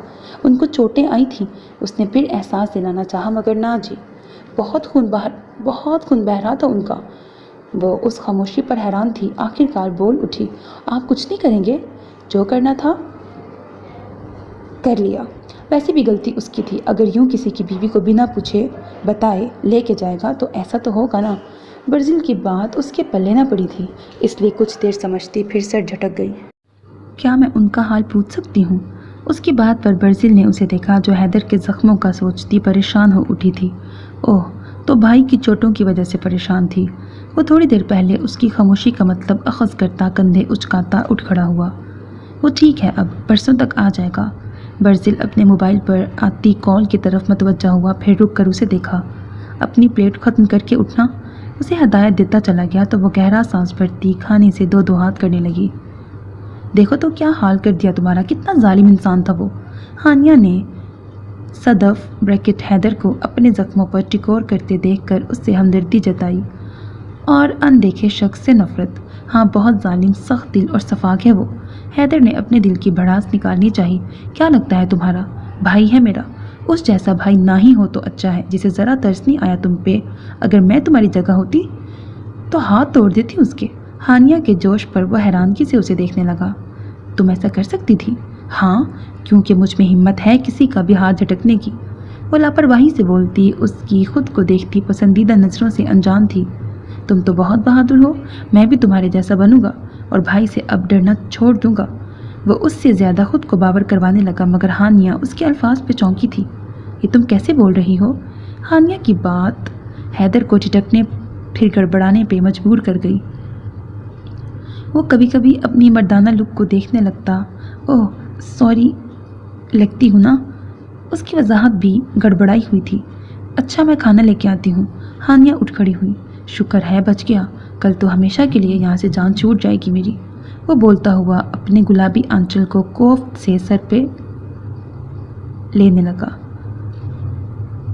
ان کو چوٹیں آئی تھیں، اس نے پھر احساس دلانا چاہا مگر نہ جی، بہت خون بہہ رہا تھا ان کا۔ وہ اس خاموشی پر حیران تھی، آخرکار بول اٹھی، آپ کچھ نہیں کریں گے؟ جو کرنا تھا کر لیا، ویسے بھی غلطی اس کی تھی، اگر یوں کسی کی بیوی کو بنا پوچھے بتائے لے کے جائے گا تو ایسا تو ہوگا نا۔ برزیل کی بات اس کے پلے نہ پڑی تھی، اس لیے کچھ دیر سمجھتی پھر سر جھٹک گئی۔ کیا میں ان کا حال پوچھ سکتی ہوں؟ اس کی بات پر برزیل نے اسے دیکھا جو حیدر کے زخموں کا سوچتی پریشان ہو اٹھی تھی۔ اوہ، تو بھائی کی چوٹوں کی وجہ سے پریشان تھی۔ وہ تھوڑی دیر پہلے اس کی خاموشی کا مطلب اخذ کرتا کندھے اچکاتا اٹھ کھڑا ہوا۔ وہ ٹھیک ہے، اب پرسوں تک آ جائے گا۔ برزیل اپنے موبائل پر آتی کال کی طرف متوجہ ہوا، پھر رک کر اسے دیکھا۔ اپنی پلیٹ ختم کر کے اٹھنا اسے ہدایت دیتا چلا گیا تو وہ گہرا سانس بھرتی کھانے سے دو ہاتھ کرنے لگی۔ دیکھو تو کیا حال کر دیا تمہارا، کتنا ظالم انسان تھا وہ۔ ہانیہ نے صدف حیدر کو اپنے زخموں پر ٹکور کرتے دیکھ کر اس سے ہمدردی جتائی اور اندیکھے شخص سے نفرت۔ ہاں، بہت ظالم، سخت دل اور سفاک ہے وہ۔ حیدر نے اپنے دل کی بھڑاس نکالنی چاہی۔ کیا لگتا ہے تمہارا بھائی ہے میرا؟ اس جیسا بھائی نہ ہی ہو تو اچھا ہے، جسے ذرا ترس نہیں آیا تم پہ۔ اگر میں تمہاری جگہ ہوتی تو ہاتھ توڑ دیتی اس کے۔ ہانیہ کے جوش پر وہ حیرانگی سے اسے دیکھنے لگا۔ تم ایسا کر سکتی تھی؟ ہاں، کیونکہ مجھ میں ہمت ہے کسی کا بھی ہاتھ جھٹکنے کی، وہ لاپرواہی سے بولتی، اس کی خود کو دیکھتی پسندیدہ نظروں سے انجان تھی۔ تم تو بہت بہادر ہو، میں بھی تمہارے جیسا بنوں گا اور بھائی سے اب ڈرنا چھوڑ دوں گا۔ وہ اس سے زیادہ خود کو باور کروانے لگا مگر ہانیہ اس کے الفاظ پہ چونکی تھی۔ یہ تم کیسے بول رہی ہو؟ ہانیہ کی بات حیدر کو جھٹکنے پھر گڑبڑانے پہ مجبور کر گئی۔ وہ کبھی کبھی اپنی مردانہ لک کو دیکھنے لگتا۔ اوہ سوری، لگتی ہوں نا؟ اس کی وضاحت بھی گڑبڑائی ہوئی تھی۔ اچھا، میں کھانا لے کے آتی ہوں۔ ہانیہ اٹھ کھڑی ہوئی۔ شکر ہے بچ گیا، کل تو ہمیشہ کے لیے یہاں سے جان چھوٹ جائے گی میری، وہ بولتا ہوا اپنے گلابی آنچل کو کوفت سے سر پہ لینے لگا۔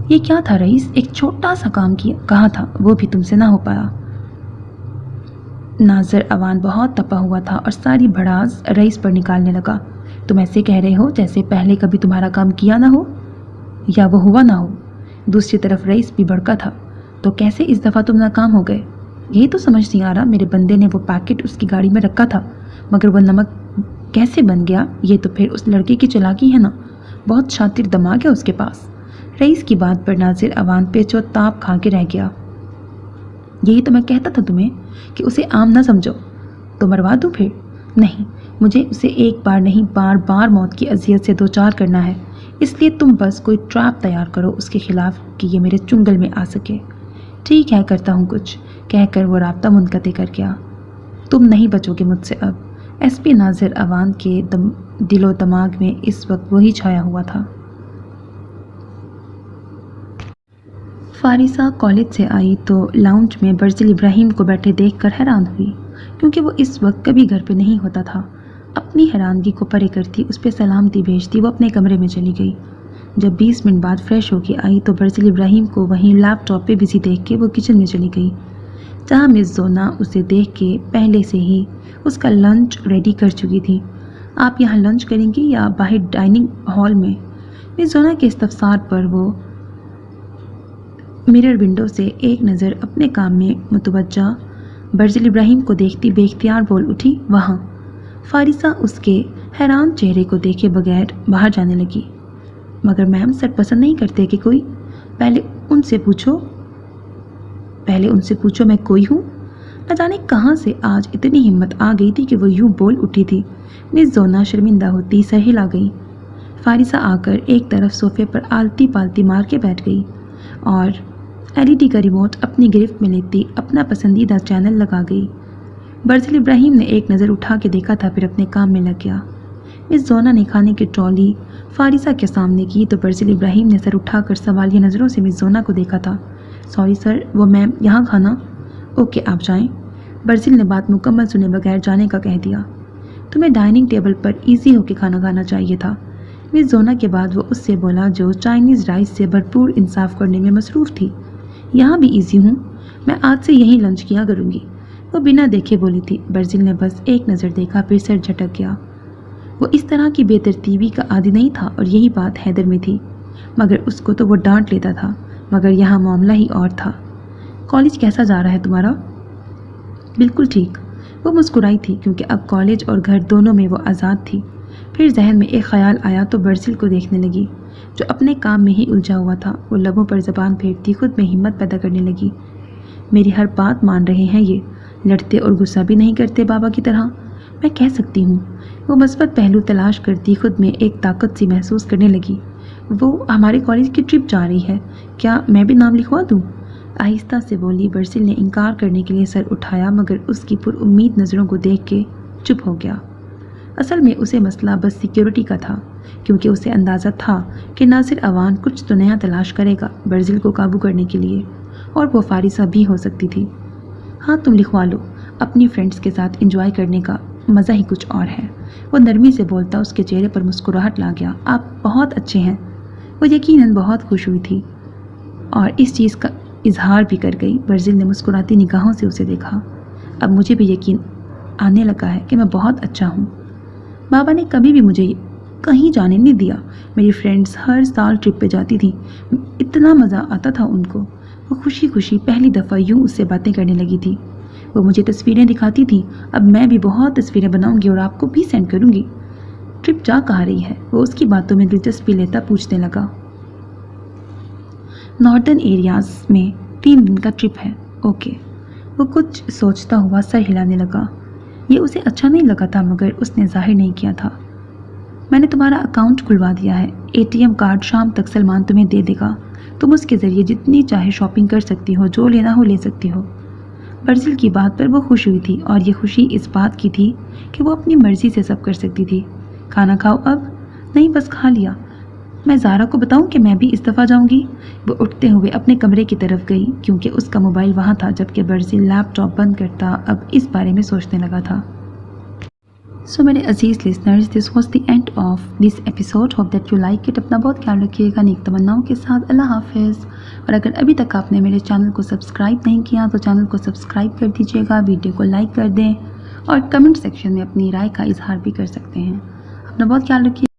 یہ کیا تھا رئیس؟ ایک چھوٹا سا کام کہا تھا، وہ بھی تم سے نہ ہو پایا۔ ناظر اعوان بہت تپا ہوا تھا اور ساری بھڑاس رئیس پر نکالنے لگا۔ تم ایسے کہہ رہے ہو جیسے پہلے کبھی تمہارا کام کیا نہ ہو یا وہ ہوا نہ ہو۔ دوسری طرف رئیس بھی بھڑکا تھا۔ تو کیسے اس دفعہ تم ناکام ہو گئے؟ یہی تو سمجھ نہیں آ رہا۔ میرے بندے نے وہ پیکٹ اس کی گاڑی میں رکھا تھا، مگر وہ نمک کیسے بن گیا؟ یہ تو پھر اس لڑکے کی چالاکی ہے نا، بہت شاطر دماغ ہے اس کے پاس۔ رئیس کی بات پر ناظر اعوان پیچ و تاب کھا کے رہ گیا۔ یہی تو میں کہتا تھا تمہیں کہ اسے عام نہ سمجھو۔ تو مروا دوں پھر؟ نہیں، مجھے اسے ایک بار نہیں بار بار موت کی اذیت سے دوچار کرنا ہے، اس لیے تم بس کوئی ٹریپ تیار کرو اس کے خلاف کہ یہ میرے چنگل میں آ سکے۔ ٹھیک ہے، کرتا ہوں کچھ، کہہ کر وہ رابطہ منقطع کر گیا۔ تم نہیں بچو گے مجھ سے اب۔ ایس پی ناظر اعوان کے دل و دماغ میں اس وقت وہی چھایا ہوا تھا۔ فارسہ کالج سے آئی تو لاؤنج میں برزل ابراہیم کو بیٹھے دیکھ کر حیران ہوئی، کیونکہ وہ اس وقت کبھی گھر پہ نہیں ہوتا تھا۔ اپنی حیرانگی کو پرے کرتی اس پہ سلامتی بھیجتی وہ اپنے کمرے میں چلی گئی۔ جب 20 منٹ بعد فریش ہو کے آئی تو برزل ابراہیم کو وہیں لیپ ٹاپ پہ بزی دیکھ کے وہ کچن میں چلی گئی، جہاں مس زونا اسے دیکھ کے پہلے سے ہی اس کا لنچ ریڈی کر چکی تھی۔ آپ یہاں لنچ کریں گی یا باہر ڈائننگ ہال میں؟ مس زونا کے استفسار پر وہ مرر ونڈو سے ایک نظر اپنے کام میں متوجہ برزل ابراہیم کو دیکھتی بے اختیار بول اٹھی، وہاں۔ فارسہ اس کے حیران چہرے کو دیکھے بغیر باہر جانے لگی۔ مگر میم سر پسند نہیں کرتے کہ کوئی؟ پہلے ان سے پوچھو میں کوئی ہوں؟ نہ جانے کہاں سے آج اتنی ہمت آ گئی تھی کہ وہ یوں بول اٹھی تھی۔ مس زونا شرمندہ ہوتی سر ہلا گئی۔ فارسہ آ کر ایک طرف صوفے پر آلتی پالتی مار کے بیٹھ گئی اور LED کا ریموٹ اپنی گرفت میں لیتی اپنا پسندیدہ چینل لگا گئی۔ برزل ابراہیم نے ایک نظر اٹھا کے دیکھا تھا، پھر اپنے کام میں لگ گیا۔ مس زونا نے کھانے کی ٹرالی فارسہ کے سامنے کی تو برزل ابراہیم نے سر اٹھا کر سوالیہ نظروں سے مس زونا کو دیکھا تھا۔ سوری سر، وہ میم یہاں کھانا؟ اوکے آپ جائیں۔ برزل نے بات مکمل سنے بغیر جانے کا کہہ دیا۔ تمہیں ڈائننگ ٹیبل پر ایزی ہو کے کھانا کھانا چاہیے تھا۔ مس زونا کے بعد وہ اس سے بولا جو چائنیز رائس سے بھرپور انصاف کرنے میں مصروف تھی، یہاں بھی ایزی ہوں، میں آج سے یہیں لنچ کیا کروں گی۔ وہ بنا دیکھے بولی تھی۔ برزل نے بس ایک نظر دیکھا پھر سر جھٹک گیا۔ وہ اس طرح کی بے ترتیبی کا عادی نہیں تھا اور یہی بات حیدر میں تھی، مگر اس کو تو وہ ڈانٹ لیتا تھا، مگر یہاں معاملہ ہی اور تھا۔ کالج کیسا جا رہا ہے تمہارا؟ بالکل ٹھیک۔ وہ مسکرائی تھی کیونکہ اب کالج اور گھر دونوں میں وہ آزاد تھی۔ پھر ذہن میں ایک خیال آیا تو برزل کو دیکھنے لگی جو اپنے کام میں ہی الجھا ہوا تھا۔ وہ لبوں پر زبان پھیرتی خود میں ہمت پیدا کرنے لگی۔ میری ہر بات مان رہے ہیں یہ، لڑتے اور غصہ بھی نہیں کرتے بابا کی طرح، میں کہہ سکتی ہوں۔ وہ مثبت پہلو تلاش کرتی خود میں ایک طاقت سی محسوس کرنے لگی۔ وہ ہمارے کالج کی ٹرپ جا رہی ہے، کیا میں بھی نام لکھوا دوں؟ آہستہ سے بولی۔ برزل نے انکار کرنے کے لیے سر اٹھایا مگر اس کی پر امید نظروں کو دیکھ کے چپ ہو گیا۔ اصل میں اسے مسئلہ بس سیکیورٹی کا تھا، کیونکہ اسے اندازہ تھا کہ ناظر اعوان کچھ تو نیا تلاش کرے گا برزل کو قابو کرنے کے لیے، اور وہ فارسہ بھی ہو سکتی تھی۔ ہاں تم لکھوا لو، اپنی فرینڈز کے ساتھ انجوائے کرنے کا مزہ ہی کچھ اور ہے۔ وہ نرمی سے بولتا اس کے چہرے پر مسکراہٹ لا گیا۔ آپ بہت اچھے ہیں۔ وہ یقیناً بہت خوش ہوئی تھی اور اس چیز کا اظہار بھی کر گئی۔ برزل نے مسکراتی نگاہوں سے اسے دیکھا۔ اب مجھے بھی یقین آنے لگا ہے کہ میں بہت اچھا ہوں۔ بابا نے کبھی بھی مجھے کہیں جانے نہیں دیا۔ میری فرینڈز ہر سال ٹرپ پہ جاتی تھیں، اتنا مزہ آتا تھا ان کو۔ وہ خوشی خوشی پہلی دفعہ یوں اس سے باتیں کرنے لگی تھی۔ وہ مجھے تصویریں دکھاتی تھیں، اب میں بھی بہت تصویریں بناؤں گی اور آپ کو بھی سینڈ کروں گی۔ ٹرپ جا کہاں رہی ہے؟ وہ اس کی باتوں میں دلچسپی لیتا پوچھنے لگا۔ ناردرن ایریاز میں 3 دن کا ٹرپ ہے۔ اوکے۔ وہ کچھ سوچتا ہوا سر ہلانے لگا۔ یہ اسے اچھا نہیں لگا تھا مگر اس نے ظاہر نہیں کیا تھا۔ میں نے تمہارا اکاؤنٹ کھلوا دیا ہے، ATM کارڈ شام تک سلمان تمہیں دے دے گا، تم اس کے ذریعے جتنی چاہے شاپنگ کر سکتی ہو، جو لینا ہو لے سکتی ہو۔ برزل کی بات پر وہ خوش ہوئی تھی اور یہ خوشی اس بات کی تھی کہ وہ اپنی مرضی سے سب کر سکتی تھی۔ کھانا کھاؤ اب؟ نہیں بس کھا لیا۔ میں زارا کو بتاؤں کہ میں بھی اس دفعہ جاؤں گی؟ وہ اٹھتے ہوئے اپنے کمرے کی طرف گئی کیونکہ اس کا موبائل وہاں تھا، جبکہ برزل لیپ ٹاپ بند کرتا اب اس بارے میں سوچنے لگا تھا۔ سو میرے عزیز listeners, this was the end of this episode. Hope that you like it. اپنا بہت خیال رکھیے گا نیک تمناؤں کے ساتھ. اللہ حافظ. اور اگر ابھی تک آپ نے میرے چینل کو سبسکرائب نہیں کیا تو چینل کو سبسکرائب کر دیجیے گا، ویڈیو کو لائک کر دیں اور کمنٹ سیکشن میں اپنی رائے کا اظہار بھی کر سکتے ہیں. اپنا بہت خیال رکھیے.